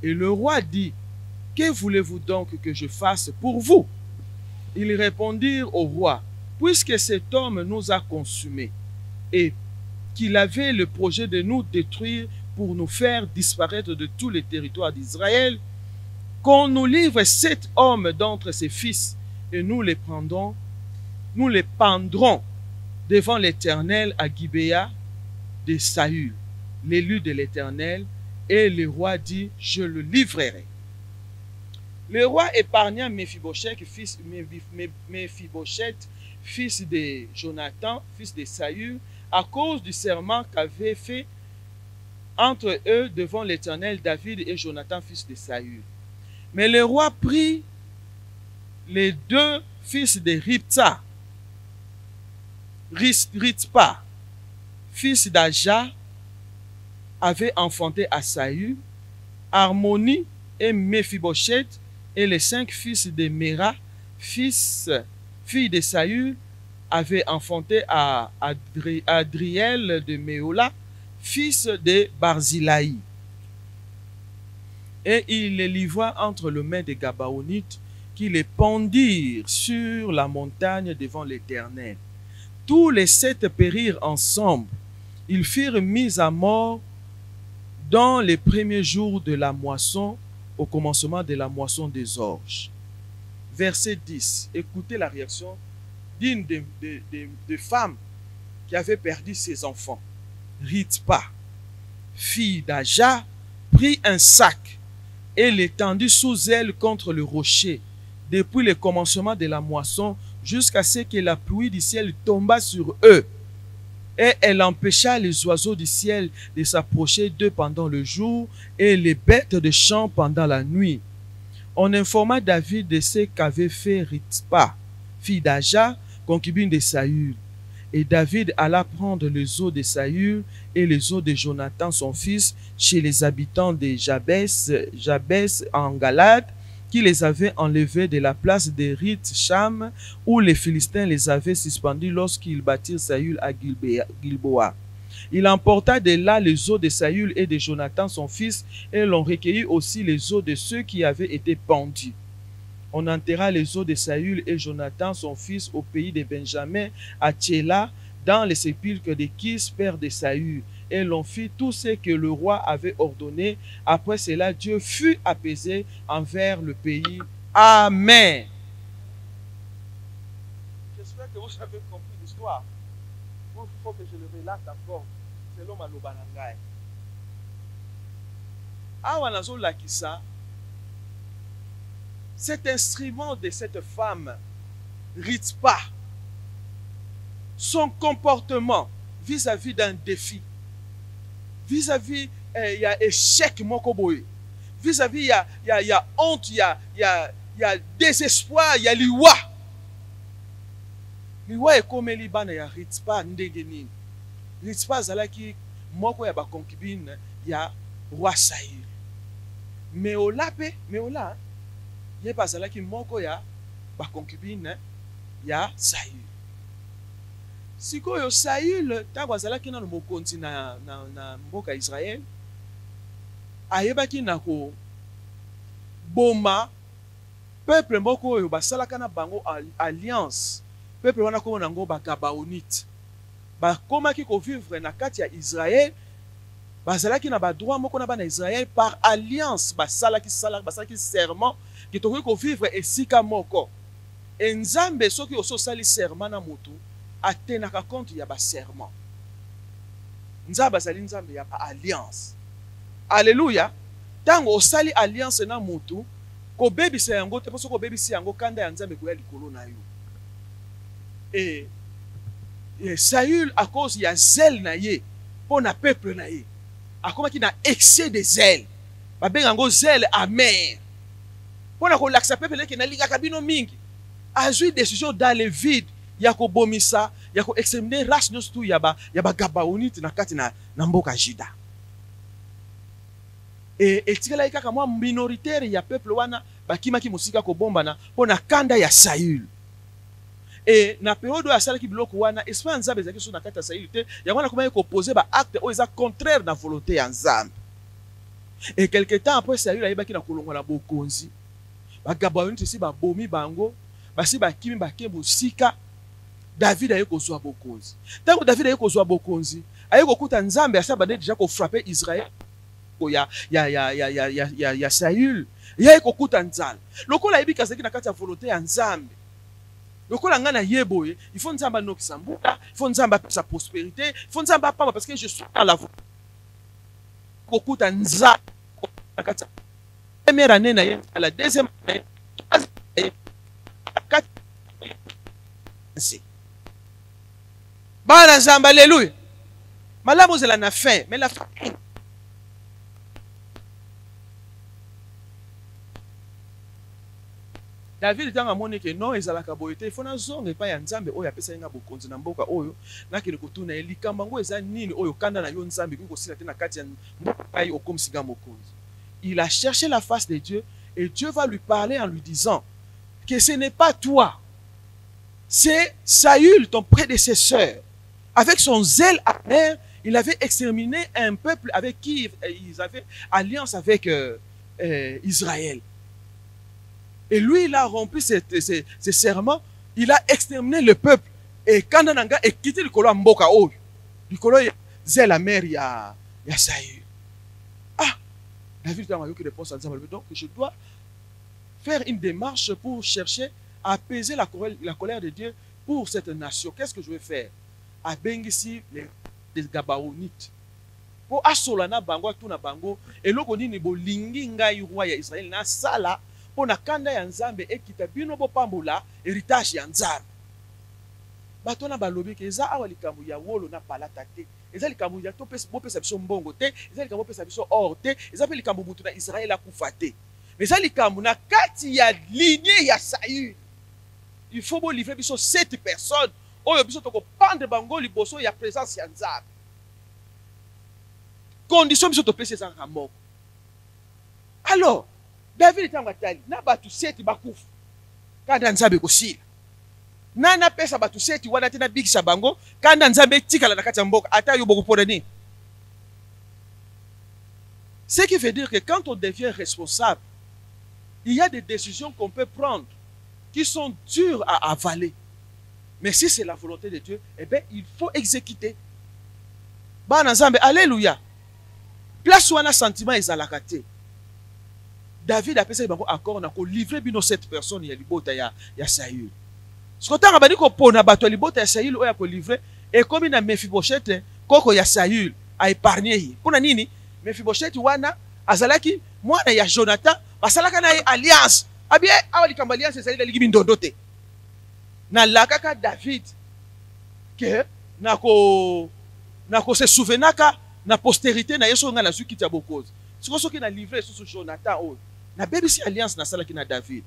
Et le roi dit, « Que voulez-vous donc que je fasse pour vous? » Ils répondirent au roi, « Puisque cet homme nous a consumés et qu'il avait le projet de nous détruire pour nous faire disparaître de tous les territoires d'Israël, qu'on nous livre 7 hommes d'entre ses fils et nous les pendrons devant l'Éternel à Gibéa de Saül, l'élu de l'Éternel. » Et le roi dit, « Je le livrerai. » Le roi épargna Méphibosheth, fils de Jonathan, fils de Saül, à cause du serment qu'avait fait entre eux devant l'Éternel David et Jonathan, fils de Saül. Mais le roi prit les 2 fils de Rizpa, fils d'Aja, avait enfanté à Saül, Harmonie et Méphibosheth, et les 5 fils de Méra, fille de Saül, avaient enfanté à Adriel de Méola, fils de Barzilai. Et il les livra entre les mains des Gabaonites, qui les pendirent sur la montagne devant l'Éternel. Tous les 7 périrent ensemble. Ils furent mis à mort dans les premiers jours de la moisson, au commencement de la moisson des orges. Verset 10. Écoutez la réaction d'une des femmes qui avait perdu ses enfants. Rizpa, fille d'Aja, prit un sac et l'étendit sous elle contre le rocher, depuis le commencement de la moisson jusqu'à ce que la pluie du ciel tomba sur eux. Et elle empêcha les oiseaux du ciel de s'approcher d'eux pendant le jour et les bêtes de champ pendant la nuit. On informa David de ce qu'avait fait Rizpa, fille d'Aja, concubine de Saül. Et David alla prendre les os de Saül et les os de Jonathan son fils chez les habitants de Jabès en Galade, qui les avaient enlevés de la place de Rith-Sham, où les Philistins les avaient suspendus lorsqu'ils battirent Saül à Gilboa. Il emporta de là les os de Saül et de Jonathan son fils, et l'on recueillit aussi les os de ceux qui avaient été pendus. On enterra les os de Saül et Jonathan son fils au pays de Benjamin, à Tchéla, dans les sépulcres de Kis, père de Saül. Et l'on fit tout ce que le roi avait ordonné. Après cela, Dieu fut apaisé envers le pays. Amen. J'espère que vous avez compris l'histoire. Il faut que je le relate encore, selon ma lobanangai. Awanazo Lakisa, cet instrument de cette femme, Rizpa, son comportement vis-à-vis d'un défi, vis-à-vis il y a échec mokoboy, vis-à-vis il y a honte, il y a désespoir, il y a liwa. Liwa ekomeli bana ya Rizpa ndenge nini. Rizpa zalaki moko ya ba concubine ya roi Saül. Meola ye bazalaki moko ya ba concubine ya Saül. Sikoyo Saül tango azalaki na mokonzi na mboka Israël, ayebaki na ko boma peuple moko oyo basalaka na bango alliance. Peuple wana ko nango ba Gabaonite. Ba komaki ko vivre na kati ya Israël, bazalaki na ba droit moko na bana Israël par alliance, basalaki serment ki tokoki kovivre esika moko. E nzambe soki ososali serment na motu atenaka compte ya baserment. Nzambe azali nzambe ya alliance. Alléluia. Tango osali alliance na motu kobebisa yango te poso kobebisi yango kanda ya nzambe koya likolo na yo. Et Saül à cause ya zèle na ye pour na peuple na ye akomaki na excès de zèle babenga yango zèle amer pour na kolakisa peuple leke na lingaka bino mingi azwi décision dans le vide ya kobomisa ya ko exterminer race nyonso tu ya ba Gabaonite na kati na mboka Juda. Et etikala kaka mwa minoritaire ya peuple wana bakimaki mosika kobombana pour na kanda ya Saül. Et na période ya salaki biloko wana esprit nzambe ezaki so na kati ya Saül te yango na komaki koposer ba acte oyo eza contraire na volonté ya nzambe. Et quelque temps après Saül ayebaki na kolongola bokonzi ba Gabaonite si ba bomi bango basi bakimi bakembo sika David aye kozwa bokonzi. Tango David aye kozwa bokonzi aye kokuta nzambe asa bande déjà ko frapper Israël ya Saül aye kokuta nzala lokola ayebi kasaki na kati ya volonté ya nzambe. Lokola ngana yeboye, il faut nzamba nokisa mbuka, il faut nzamba sa prospérité, il faut nzamba pamba parce que je suis dans la voie. Kokuta nza nakata. Première année na ye, la deuxième année, bana nzamba alléluia. Malamu zela na fin, mais la fin David tanga moni ke non ezalaka boyete ifona zonge pa ya nzambe oyo apesa nga bokonzi na mboka oyo nakele kotuna elikamba ngo eza nini oyo kanda na yo nzambe ko sila te na kati ya mboka yi okomisiga mokonzi. Il a cherché la face de Dieu et Dieu va lui parler en lui disant que ce n'est pas toi, c'est Saül ton prédécesseur. Avec son zèle amer, il avait exterminé un peuple avec qui ils avaient alliance avec Israël. Et lui, il a rempli ses serments, il a exterminé le peuple. Et quand on a quitté le colo Mboka, le colo c'est la mère, il y a Saül. Ah, David a eu que réponse à Nzambe. Donc, je dois faire une démarche pour chercher à apaiser la colère de Dieu pour cette nation. Qu'est-ce que je vais faire? À Bengisi, les Gabaonites. Pour Asolana Bango, Tuna Bango, et l'Okoni Nibo Linginga Yurwa ya Israël, na sala. Pour na kanda ya nzambe ekita bino bo pambola héritage ya nzambe. Bato na balobi ke eza awa likambo ya wolo na palata te. Eza likambo ya to pesa bo pesa biso mbongo te, eza likambo pesa biso or te, eza pe likambo mutu na Israël akufa te. Mais eza likambo na kati ya lignée ya Saül. Il faut bo livrer biso 7 personnes oyo biso to ko pendre bango liboso ya présence ya nzambe. Condition biso to pesa za moko. Alors David tanga tali na batu seti bakufu kanda nzambe kosila na pesa batu seti wana tena bikisa bango kanda nzambe tikala na kati ya mboka ata yo boko poreni. Ce qui veut dire que quand on devient responsable, il y a des décisions qu'on peut prendre qui sont dures à avaler, mais si c'est la volonté de Dieu, eh bien il faut exécuter. Bana nzambe alléluia. Place wana sentiment ezalaka te. David a pensé encore na ko livrer bino cette personne ya libota ya Saül. Ce que tanga bani ko pona bato libota ya Saül oya ko livrer et comme na Mephibosheth koko ya Saül a épargné hi. Kuna nini? Mephibosheth wana azalaki mwana ya Jonathan basalaka na alliance. Abie awali kamba alliance Saül ali gibi ndondo te. Na lakaka David que na ko se souvenaka na postérité na yeso nga na zuki ta bokozi. Ce qui a livré sur Jonathan oyo na bébé alliance na salaki na David.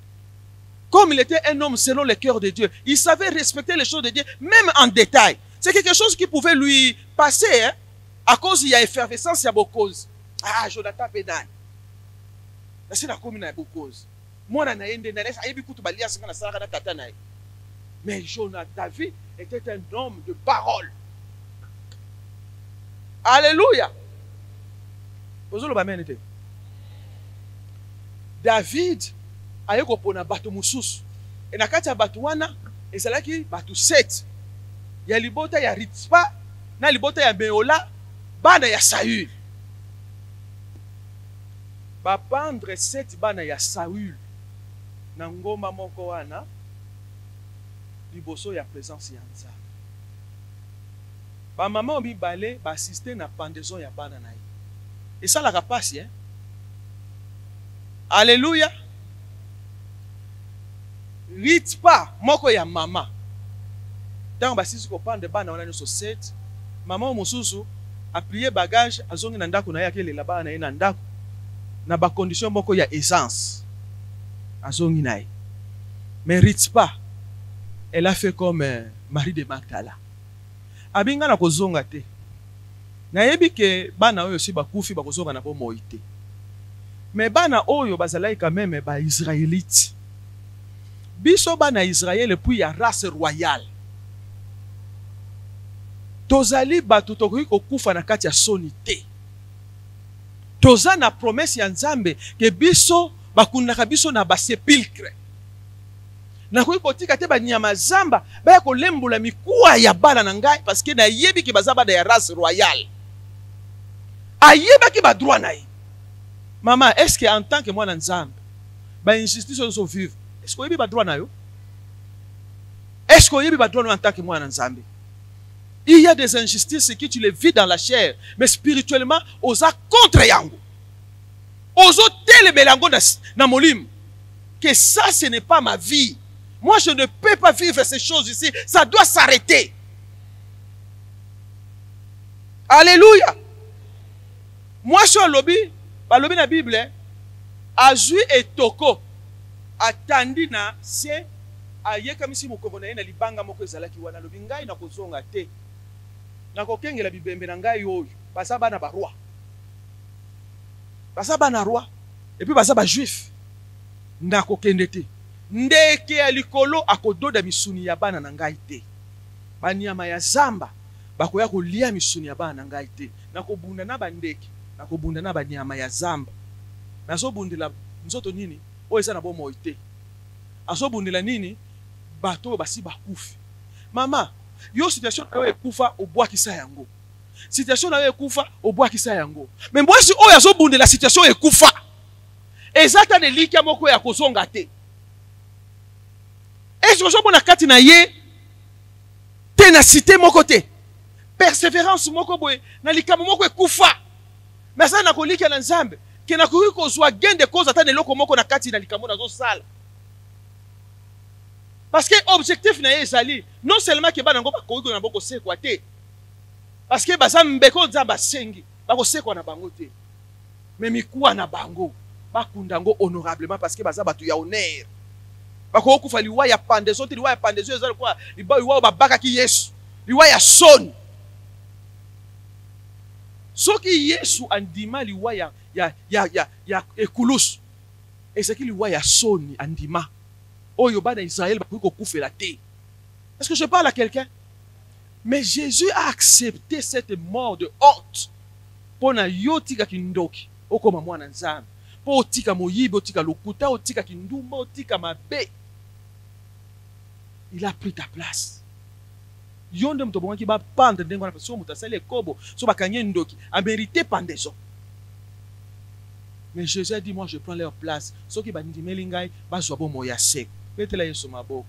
Comme il était un homme selon le cœur de Dieu, il savait respecter les choses de Dieu, même en détail. C'est quelque chose qui pouvait lui passer, hein, à cause il y a effervescence, il y a beaucoup de causes. Ah, Jonathan Pédan. Là, c'est la commune à beaucoup de causes. Moi, je n'ai mais Jonathan, David était un homme de parole. Alléluia. David aye kopona bato mususu et na kati ya bato wana ezalaki bato 7 ya libota ya Ritpa na libota ya Meola bana ya Saül. Ba pendre 7 bana ya Saül na ngomba moko wana liboso ya présence ya Nzambe. Ba maman mibale ba assister na pendaison ya bana na ye. Et ça la rapasi, hein? Alléluia. Rite pas moko ya mama. Tant basisi ko pande bana wana nyoso 7, maman mosusu a plié bagage azongi na ndako na yake lela bana na ye na ndako na ba condition moko ya essence. Azongi na ye. Mais rite pas. Elle a fait comme Marie de Magdala. Abinga na kozonga te. Na yebi ke bana oyo si bakufi bakozonga na bomoi te. Mais bana oyo bazalaki quand même ba Israélite. Biso bana Israël puis ya race royale. Tozali batu tokoki kokufa na kati ya soni te. Toza na promesse ya Nzambe ke biso bakundaka biso na ba sépulcre. Na koki kotika te ba nyama zamba ba kolembola mikuwa ya bana na ngai parce que na yebi ke bazaba da ya race royale. Ayeba ki ba droit na ye. Maman, est-ce que en tant que moi Nzambe ba injustice on so vivre? Est-ce que yebi ba droit na yo? Est-ce que yebi ba droit en tant que moi Nzambe? Il y a des injustices qui tu les vis dans la chair, mais spirituellement, osa contre yango. Oso telebelango na molim. Que ça, ce n'est pas ma vie. Moi, je ne peux pas vivre ces choses ici. Ça doit s'arrêter. Alléluia. Moi, je suis lobby. Lobby na Bible. Azui et toko. Atandi na se. Aye kamisi mokoko na ye na libanga moko ezalaki wana lobi ngai na kozonga te. Na kokengela bibembe na ngai oyo. Basa bana ba roi. Basa bana roi. Et puis basa ba juif. Na kokende te. Ndeke ya likolo akododa misuni ya bana na ngai te. Banyama ya zamba bakoya kolia misuni ya bana na ngai te. Na kobunda na bandeke, na kobunda na banyama ya zamba. Na so bundela nzoto nini? O eza na bomoi te. Aso bundela nini? Bato basi bakufi. Mama, yo situation na yo ekufa obwakisa yango. Situation na yo ekufa obwakisa yango. Mais mwasi oyo azo bundela situation ekufa. Ezata ne likia moko ya kozonga te. Est-ce que je na kati na ye ténacité moko te. Persévérance moko boye na likamo moko ekufa. Mais ça na kolika na Nzambe ke na koki kozwa gain de cause ata neloko moko na kati na likamo na zo sala. Parce que objectif na ye ezali non seulement ke bana ngo bakoki na boko sekwa te. Parce que baza mbeko Nzambe asengi bako sekwa na bango te. Mais mikuwa na bango bakundango honorablement parce que baza batu ya honneur. Bako okufa liwa ya pandezo te liwa ya pandezo ezali kwa liwa babaka ki Yesu. Liwa ya son. Soki Yesu andima liwa ya ekulusu. Ezaki liwa ya soni andima. Oyo bana Israël bakoki kokufela te. Est-ce que je parle à quelqu'un? Mais Jésus a accepté cette mort de honte. Pona yo tika kindoki okoma mwana Nzambe. Po otika moyibi otika lokuta otika kindumba otika mabe. Il a pris ta place. Yonde mtobonga ki ba pande ndengo na paso mutasale kobo so bakanye ndoki a mérité pendaison. Mais Jésus a dit moi je prends leur place. Soki bandimeli ngai bazwa bo moya sek. Petela Yesu maboko.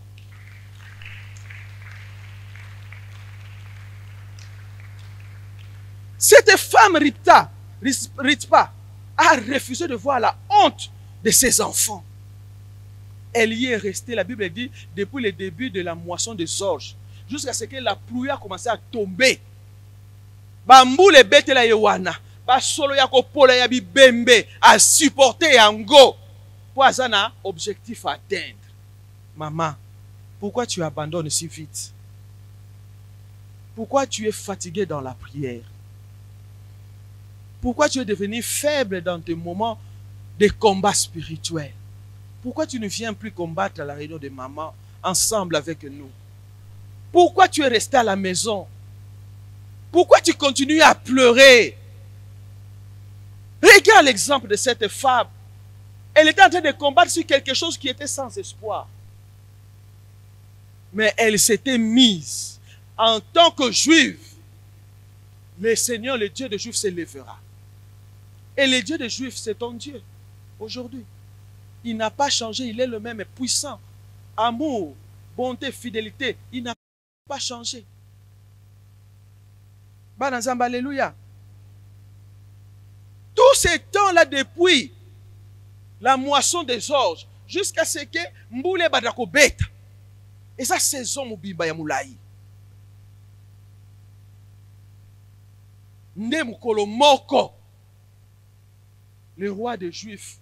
Cette femme Ritpa a refusé de voir la honte de ses enfants. Elle y est restée, la Bible dit, depuis le début de la moisson des orges, jusqu'à ce que la pluie a commencé à tomber. Bambou le bête la yewana, basolo ya kopola ya bibembe, à supporter yango. Pour un objectif à atteindre. Maman, pourquoi tu abandonnes si vite? Pourquoi tu es fatigué dans la prière? Pourquoi tu es devenu faible dans tes moments de combat spirituel? Pourquoi tu ne viens plus combattre à la réunion de maman ensemble avec nous? Pourquoi tu es resté à la maison? Pourquoi tu continues à pleurer? Regarde l'exemple de cette femme. Elle était en train de combattre sur quelque chose qui était sans espoir. Mais elle s'était mise en tant que juive. Le Seigneur, le Dieu des Juifs, s'élèvera. Et le Dieu des Juifs, c'est ton Dieu aujourd'hui. Il n'a pas changé, il est le même, puissant. Amour, bonté, fidélité, il n'a pas changé. Banazamba, alléluia. Tous ces temps-là, depuis la moisson des orges, jusqu'à ce que Mboule Badako bête. Et ça, saison Mubimba ya Moulaï. Ndemukolo Moko, le roi des Juifs,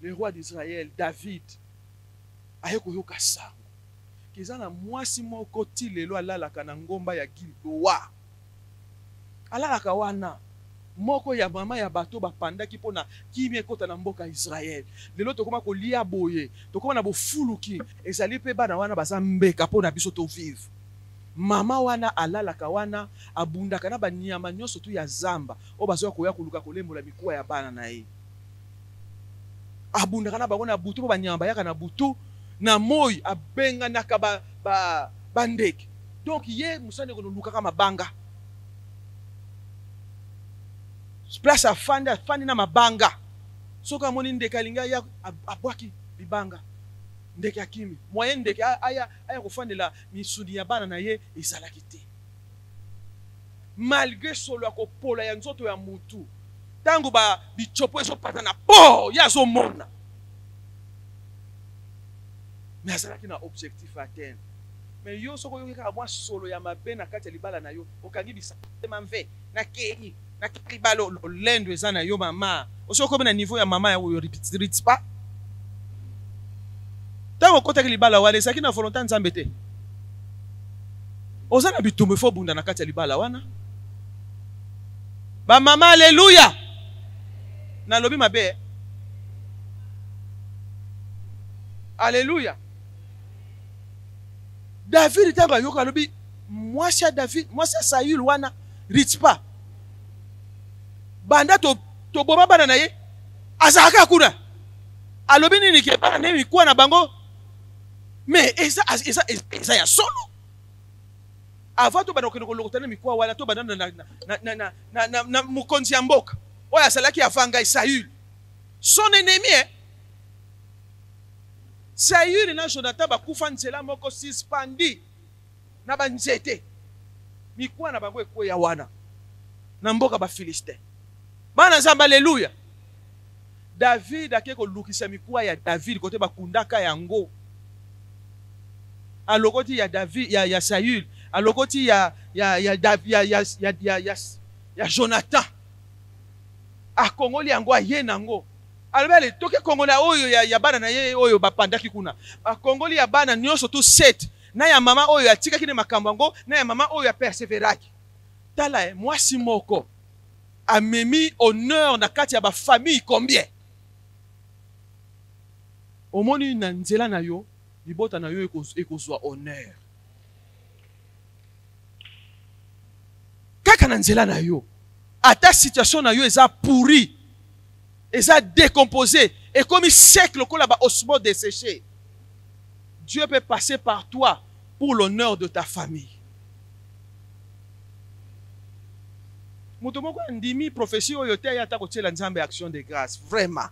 le roi d'Israël, David, ayeko yoka sango. Kizana mwasi moko ti lelo alalaka na ngomba ya Gilboa. Alalaka wana. Moko ya mama ya bato bapandaki pona kimi ekota na mboka Israël. Lelo tokoma kolia boye, tokoma na bofuluki, ezali pe bana wana baza mbeka pona biso to vivre. Mama wana alalaka wana abundaka na banyama nyonso tu ya zamba, o bazo koya koluka kolembola mikuwa ya bana na ye. Abundaka na bango na butu po banyamba yaka na butu na moi abenga naka bandeke. Donc ye musane ko luka kama mabanga. Place à fandi na mabanga. Soka moni ndeka linga ya abwaki libanga. Ndeke akimi. Moyen ndeke aya kofandela misudi ya bana na ye ezalaki te. Malgré solo akopola ya nzoto ya mutu. Tango ba bichopo ezopata na po ya zo mona. Mais azalaki na objectif à atteindre. Mais yo soko yo ka mwa solo ya mabe na kati ya libala na yo. Okangi bisa manve na kei. Na kibalo lendo eza na yo mama. Oso kobe na niveau ya mama ya yo repeat pas. Tango kota libala wana ezaki na volonté nzambe te. Oza na bitumbe fo bunda na kati ya libala wana. Ba mama alléluia. Na lobi mabe. Alléluia. David tango yoka lobi mwasi ya David, mwasi ya Saül wana Ritpa. Banda to boma bana na ye azaka kuna alobi nini ke bana ne mikuwa na bango mais eza ya solo avant to bana ko lokotana mikuwa wala to bana na mukonzi ya mboka oya salaki afanga Saül son ennemi Saül na Jonathan bakufa nzela moko suspandi na banzete mikuwa na bango ekoya wana na mboka ba Philistin. Bana nzamba alléluia. David akeko lukisa mikuwa ya David kote bakundaka yango. Alokoti ya David ya Saül, alokoti ya Jonathan. Akongoli yango aye nango. Albele toke kongola oyo ya bana na ye oyo bapandaki kuna. Akongoli ya bana nyonso tu 7 na ya mama oyo atikaki ne makambo yango na ya mama oyo ya perseveraki. Tala mwasi moko a mis honneur na kati ya ba famille combien omoni na nzela na yo libota na yo ekozwa honneur kaka na nzela na yo ata situation na yo eza pourri eza décomposé et comme siècle kola ba osmo desséché Dieu peut passer par toi pour l'honneur de ta famille. Mutomoko ndimi prophétie oyo te ya ta kotiela nzambe action de grâce vraiment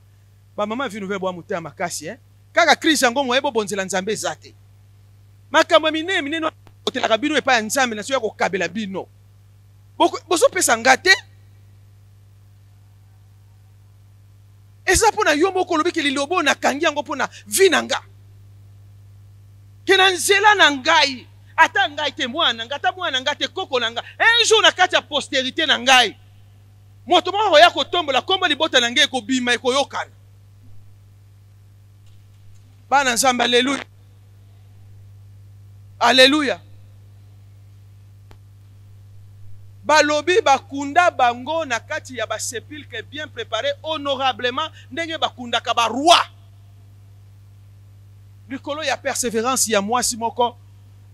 ba mama vi nouvelle boa muté makasi kaka Christ yango moyebo bonzela nzambe ezate makambo minene no kotelaka bino epa ya nzambe na so ya kokabela bino bozo pesa ngate eza pona yo moko lobiki lilobo na kangi yango pona vinanga kena nzela na ngai ata ngai te mwana ngata mwana ngate koko na ngai un jour na kati ya postérité na ngai moto moko ya kotombola kombo libota na ngai ko bima ko yokana bana nzambe alléluia alléluia balobi bakunda bango na kati ya ba sépulcre bien préparé honorablement ndenge bakunda ka ba roi likolo ya persévérance ya mwasi moko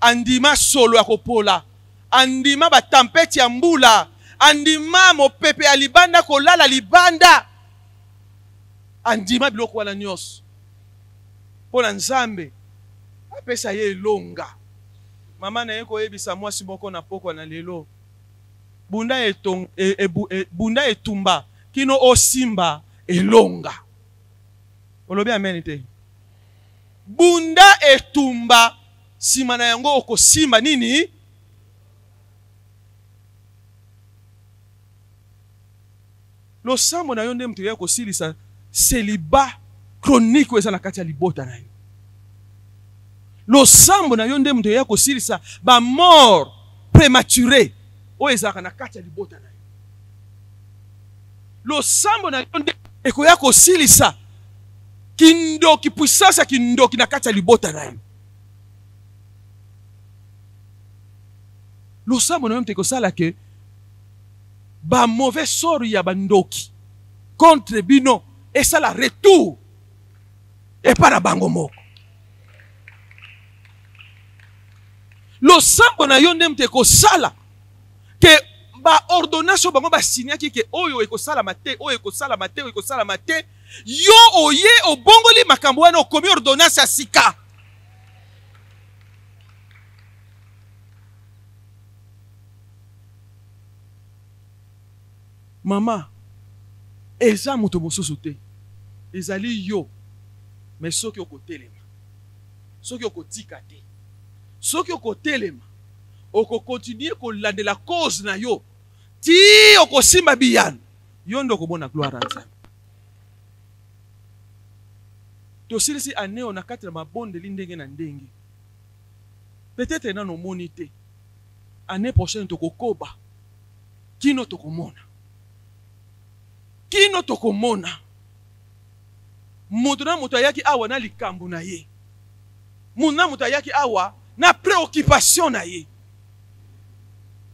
andima solo ya kopola andima ba tempête ya mbula andima mopepe ya libanda kolala libanda andima biloko wana nyonso pona nzambe apesa ye elonga mama na ye koyebisa mwasi moko na poko na lelo bunda etumba kino osimba elonga Olobi amen te. Bunda etumba sima na yango okosimba nini? Losambo na yo nde mutu ya kosilisa célibat chronique eza na kati ya libota na yo. Losambo na yo nde mutu ya kosilisa ba mort prématuré o ezaka na kati ya libota na yo. Losambo na yo nde ekoya kosilisa kindoki puissance ya kindoki na kati ya libota na yo. Losambo na yo mte kosala ke ba mauvais sort ya bandoki contre bino et ça la retour et pas na bango moko. Losambo na yo nde mte kosala ke ba ordonnance bango ba signaki ke oyo ekosala mate oyo ekosala mate oyo ekosala mate yo oye obongoli makambo wana okomi ordonnance ya sika. Mama, eza moto mosusu te. Ezali yo. Mais soki okotelema. Soki okotika te. Soki okotelema. Oko continuer kolande la cause na yo. Ti okosimba biyano. Yo ndo kobona gloire à Nzambe. Tosilisi ane on a kati na mabonde lindenge na ndenge. Peut-être na no moni te. Année prochaine tokokoba. Kino tokomona. Kino tokomona. Mutu na mutu ayaki awa na likambo na ye. Mutu na mutu ayaki awa na préoccupation na ye.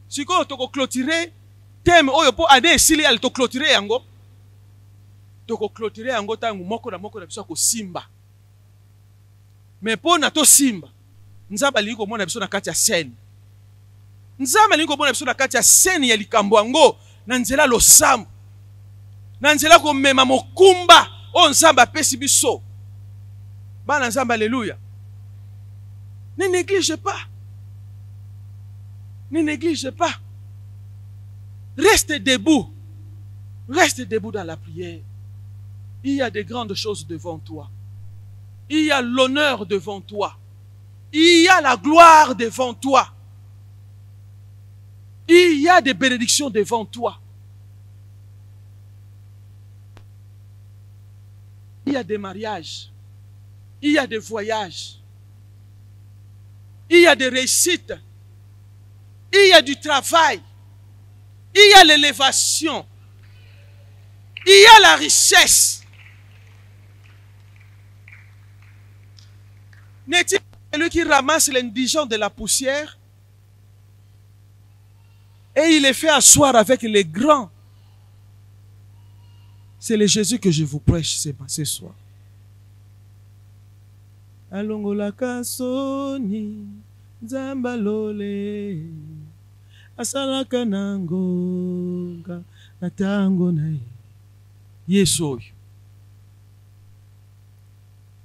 Siko toko clôturer thème oyo po ane esili ali to clôturer yango. Toko clôturer yango tangu moko na biso ko simba. Mais po na to simba. Nzamba liko mona biso na kati ya scène. Nzamba liko mona biso na kati ya scène ya likambo yango na nzela losambo. Na nzela ko mema mokumba o nzamba pesi biso. Bana nzamba alléluia. Ne néglige pas. Ne néglige pas. Reste debout. Reste debout dans la prière. Il y a de grandes choses devant toi. Il y a l'honneur devant toi. Il y a la gloire devant toi. Il y a des bénédictions devant toi. Il y a des mariages. Il y a des voyages. Il y a des réussites. Il y a du travail. Il y a l'élévation. Il y a la richesse. N'est-il pas celui qui ramasse l'indigent de la poussière et il les fait asseoir avec les grands? C'est le Jésus que je vous prêche ce soir. Alongolaka soni Nzambalole asalaka nangonga natango nae Yesu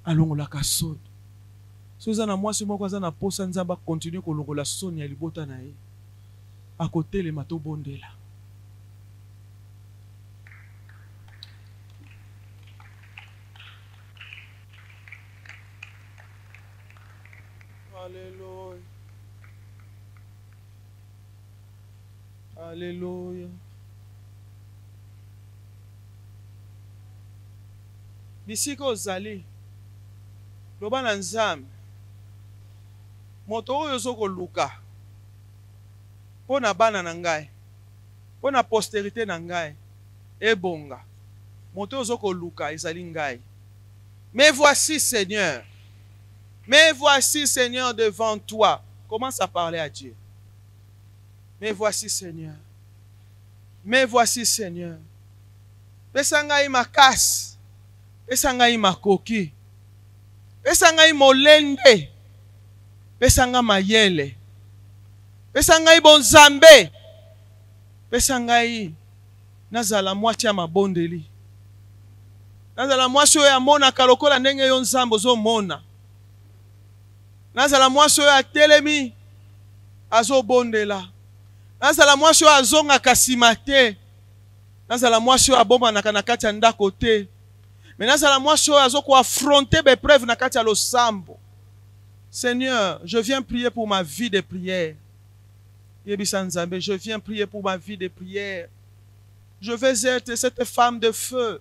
alongolaka soni. Soza na mwasi moko aza na posa Nzamba continue kolongola soni ya libota na ye. Akote le mato bondela. Alléluia. Alléluia. Bisika ozali loba na Nzambe moto oyo zokoluka pona bana na ngai pona postérité na ngai ebonga moto oyo zokoluka ezali ngai. Mais voici Seigneur. Mais voici Seigneur devant toi. Commence à parler à Dieu. Mais voici Seigneur. Mais voici Seigneur. Pesa ngai makasi. Pesa ngai makoki. Pesa ngai molende. Pesa ngai mayele. Pesa ngai bonzambe. Pesa ngai nazala mwati ya mabondeli. Nazala mwasi oyo amonaka lokola ndenge yo Nzambe ozomona. Nazala mwasi oyo atelemi azobondela. Nazala mwasi oyo azongaka nsima te. Nazala mwasi oyo abomanaka na kati ya ndako te. Maintenant, c'est la moi qui affronter mes preuves dans le losambo. Seigneur, je viens prier pour ma vie de prière. Je viens prier pour ma vie de prière. Je veux être cette femme de feu.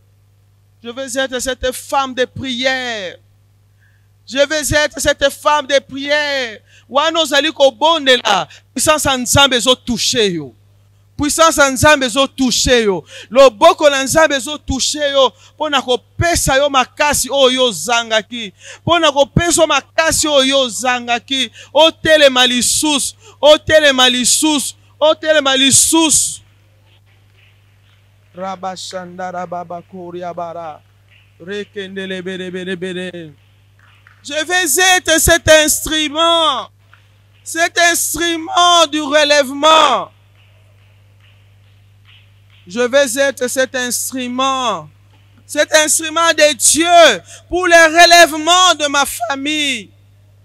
Je veux être cette femme de prière. Je veux être cette femme de prière. Wana ozali kobondela, puissance ya Nzambe ezotouche yo. Puissance ya Nzambe ezotouche yo. Loboko na Nzambe ezotouche yo pona kopesa yo makasi oyo zangaki. Pona kopesa yo makasi oyo zangaki. Otelema lisusu, otelema lisusu, otelema lisusu. Rabashandara baba koria bara. Rekendele bere bere bere. Je vais être cet instrument du relèvement. Je vais être cet instrument de Dieu pour le relèvement de ma famille.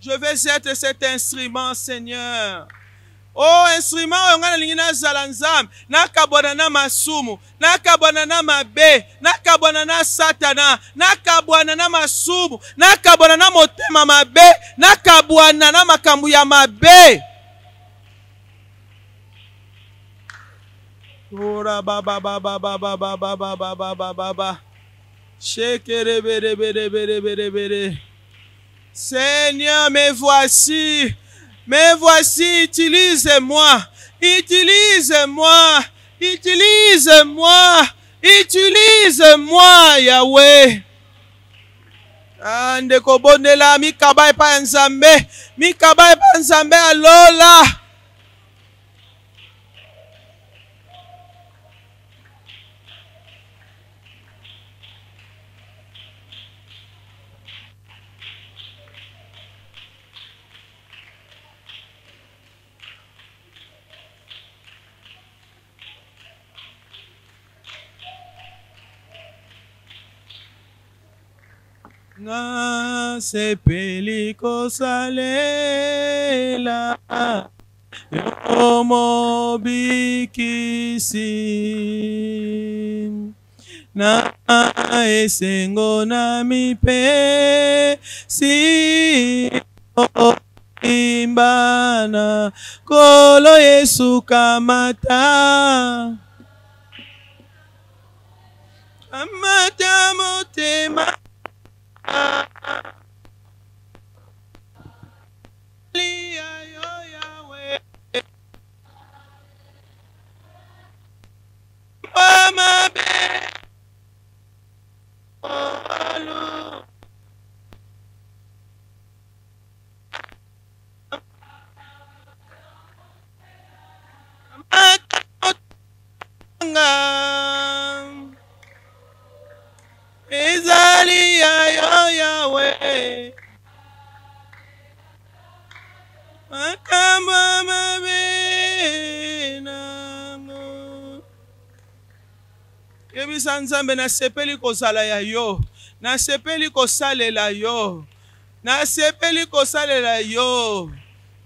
Je vais être cet instrument, Seigneur. Oh, instrument, on lingina zalanzam, nakabona na masumu, nakabona na mabe, nakabona na satana, nakabona na masumu, nakabona na motema mabe, nakabona na makambu ya mabe. Ora baba baba baba baba baba baba baba. Shekere bere bere bere bere bere. Seigneur, me voici. Mais voici, utilise-moi, utilise-moi, utilise-moi, utilise-moi, Yahweh. Ndeko bondela mikabai pa Nzambe, mikabai pa Nzambe alola. Na sepeli kosalela yo mobikisi na esengo na mipe si imbana kolo Yesu kamata kamata motema ezali ya yo Yahweh makambo mabe nango yebisa Nzambe nasepeli kozala ya yo nasepeli kosalela yo nasepeli kosalela yo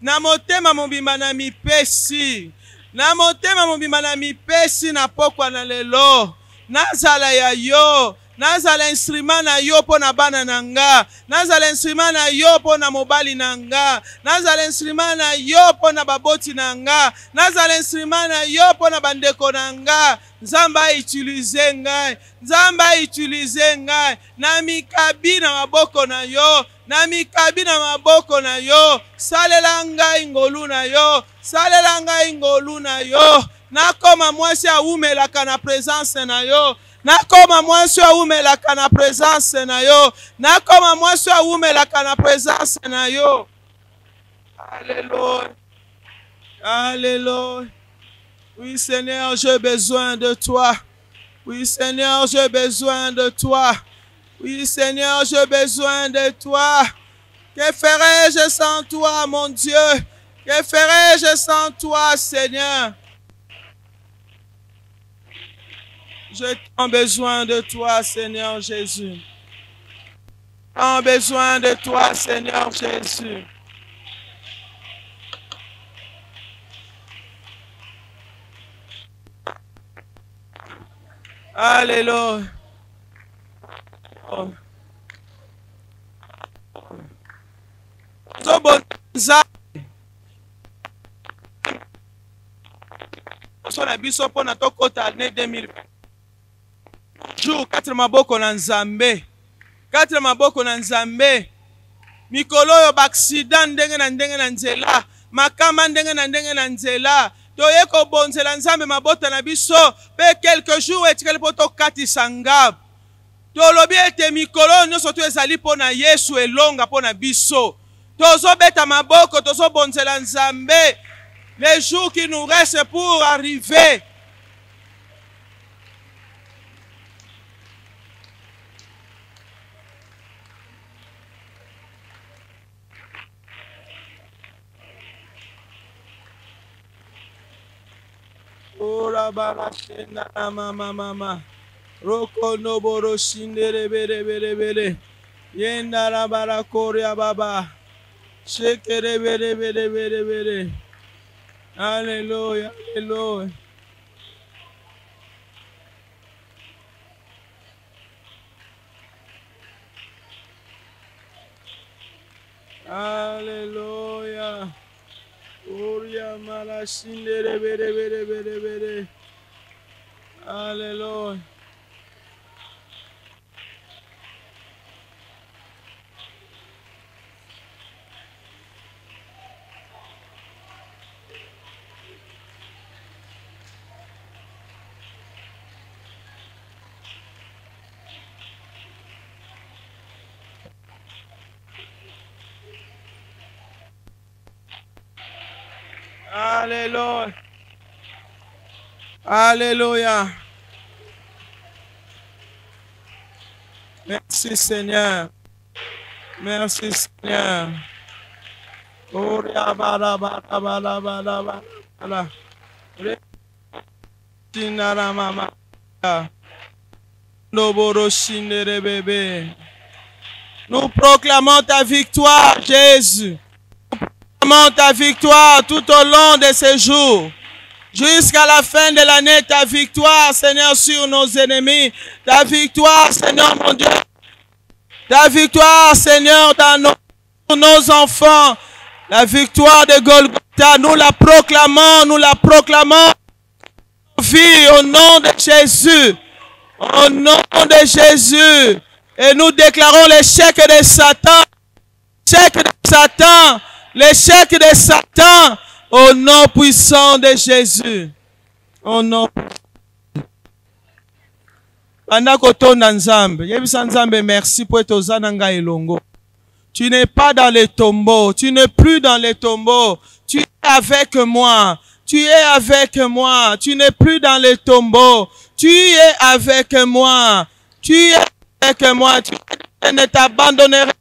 na motema mobimba na mipesi na motema mobimba na mipesi na pokwa na lelo nazala ya yo nazala instrument na yo po na bana nanga nazala instrument na yo po na mobali nanga nazala instrument na yo po na baboti nanga nazala instrument na yo po na bandeko nanga Nzambe utilize ngai Nzambe utilize ngai na mikabi na maboko na yo na mikabi na maboko na yo salela ngai ngolu na yo salela ngai ngolu na yo nakoma mwasi aumelaka na présence na yo nakoma mwasi aumelaka na présence na yo nakoma mwasi aumelaka na présence na yo. Alléluia. Alléluia. Oui Seigneur, j'ai besoin de toi. Oui Seigneur, j'ai besoin de toi. Oui Seigneur, j'ai besoin de toi. Que ferais-je sans toi, mon Dieu? Que ferais-je sans toi, Seigneur? J'ai tant besoin de toi, Seigneur Jésus. Tant besoin de toi, Seigneur Jésus. Alléluia. na biso pona tokota année 2020 jour 4 maboko na Nzambe 4 maboko na Nzambe mikolo yo baksida ndenge na nzela makama ndenge na nzela toye ko bonzela Nzambe mabota na biso pe quelques jours etikali po tokatisa ngabo tolobi ete mikolo nyonso to ezali pona Yesu elonga pona biso tozobeta maboko tozobonzela Nzambe les jours qui nous restent pour arriver. Ora barashena mama roko noboro shindere bere yenda la barakoria baba shekere bere. Alléluia, alléluia. Alléluia. Uria malashindere bere. Alléluia. Alléluia. Alléluia. Merci Seigneur. Merci Seigneur. Nous proclamons ta victoire, Jésus. Ta victoire tout au long de ces jours. Jusqu'à la fin de l'année, ta victoire, Seigneur, sur nos ennemis. Ta victoire, Seigneur, mon Dieu. Ta victoire, Seigneur, sur nos enfants. La victoire de Golgotha, nous la proclamons. Vie au nom de Jésus. Au nom de Jésus. Et nous déclarons l'échec de Satan. L'échec de Satan au nom puissant de Jésus. Au nom. Merci pour être zananga elongo. Tu n'es pas dans les tombeaux. Tu n'es plus dans les tombeaux. Tu es avec moi. Tu es avec moi. Tu n'es plus dans les tombeaux. Tu es avec moi. Tu es avec moi. Tu ne t'abandonnerai.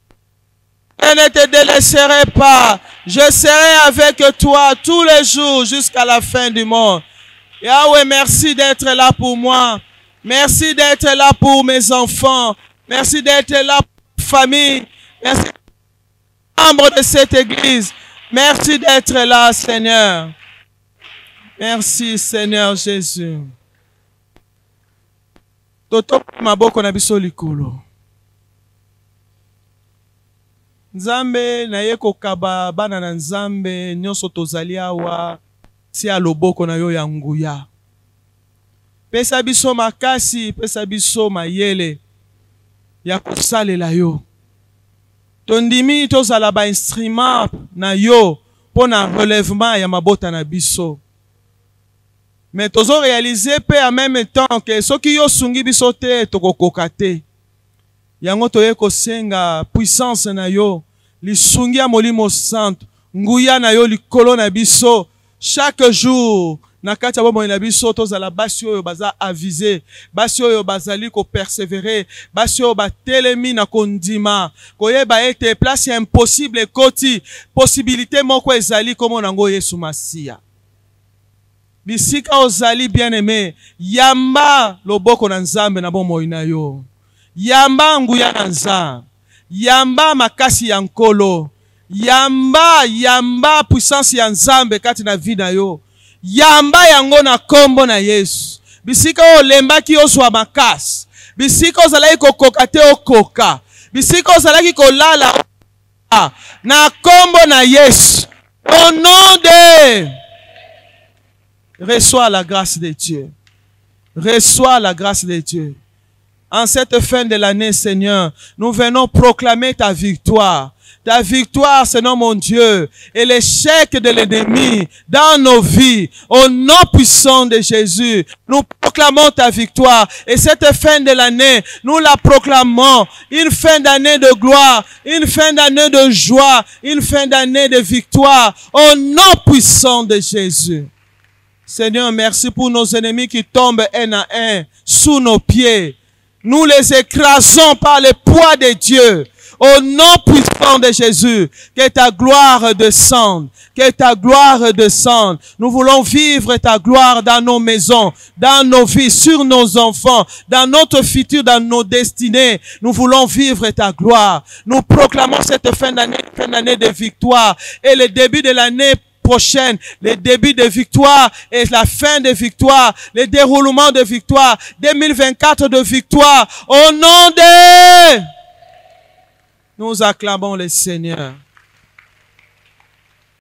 Je ne te délaisserai pas. Je serai avec toi tous les jours jusqu'à la fin du monde. Yahweh, merci d'être là pour moi. Merci d'être là pour mes enfants. Merci d'être là pour ma famille. Merci d'être membre de cette église. Merci d'être là, Seigneur. Merci, Seigneur Jésus. Toto maboko na biso likolo. Nzambe na ye kokaba bana na Nzambe nyonso tozali awa si aloboko na yo ya nguya. Pesa biso makasi, pesa biso mayele ya kosalela yo. Tondimi tozala ba instrument na yo pona relèvement ya mabota na biso. Mais tozo réaliser pe en même temps que soki yo sungi biso te tokokoka te. Yango toye kosenga puissance na yo, lisungi ya molimo santo, nguya na yo likolo na biso, chaque jour, na kati ya bomoi na biso, tozala basi oyo baza avisé, basi oyo bazali ko persévérer, basi oyo batelemi na kondima, koyeba ete place impossible koti, possibilité moko ezali komo nango Yesu Masiya. Bisika ozali bien-aimé, yamba loboko na Nzambe na bomoi na yo. Yamba nguya na Nzambe, yamba makasi ya nkolo, yamba puissance ya Nzambe kati na vie na yo, yamba yango na kombo na Yesu. Bisika olembaki ozwa makasi, Bisika ozalaki kokoka te okoka. Bisika ozalaki kolala na kombo na Yesu. Au nom de... Reçois la grâce de Dieu. Reçois la grâce de Dieu. En cette fin de l'année, Seigneur, nous venons proclamer ta victoire. Ta victoire, Seigneur mon Dieu, et l'échec de l'ennemi dans nos vies. Au nom puissant de Jésus, nous proclamons ta victoire. Et cette fin de l'année, nous la proclamons. Une fin d'année de gloire, une fin d'année de joie, une fin d'année de victoire. Au nom puissant de Jésus. Seigneur, merci pour nos ennemis qui tombent un à un sous nos pieds. Nous les écrasons par le poids de Dieu. Au nom puissant de Jésus, que ta gloire descende, que ta gloire descende. Nous voulons vivre ta gloire dans nos maisons, dans nos vies, sur nos enfants, dans notre futur, dans nos destinées. Nous voulons vivre ta gloire. Nous proclamons cette fin d'année de victoire et le début de l'année prochaine, le début de victoire et la fin de victoire, le déroulement de victoire, 2024 de victoire, au nom de... Nous acclamons le Seigneur.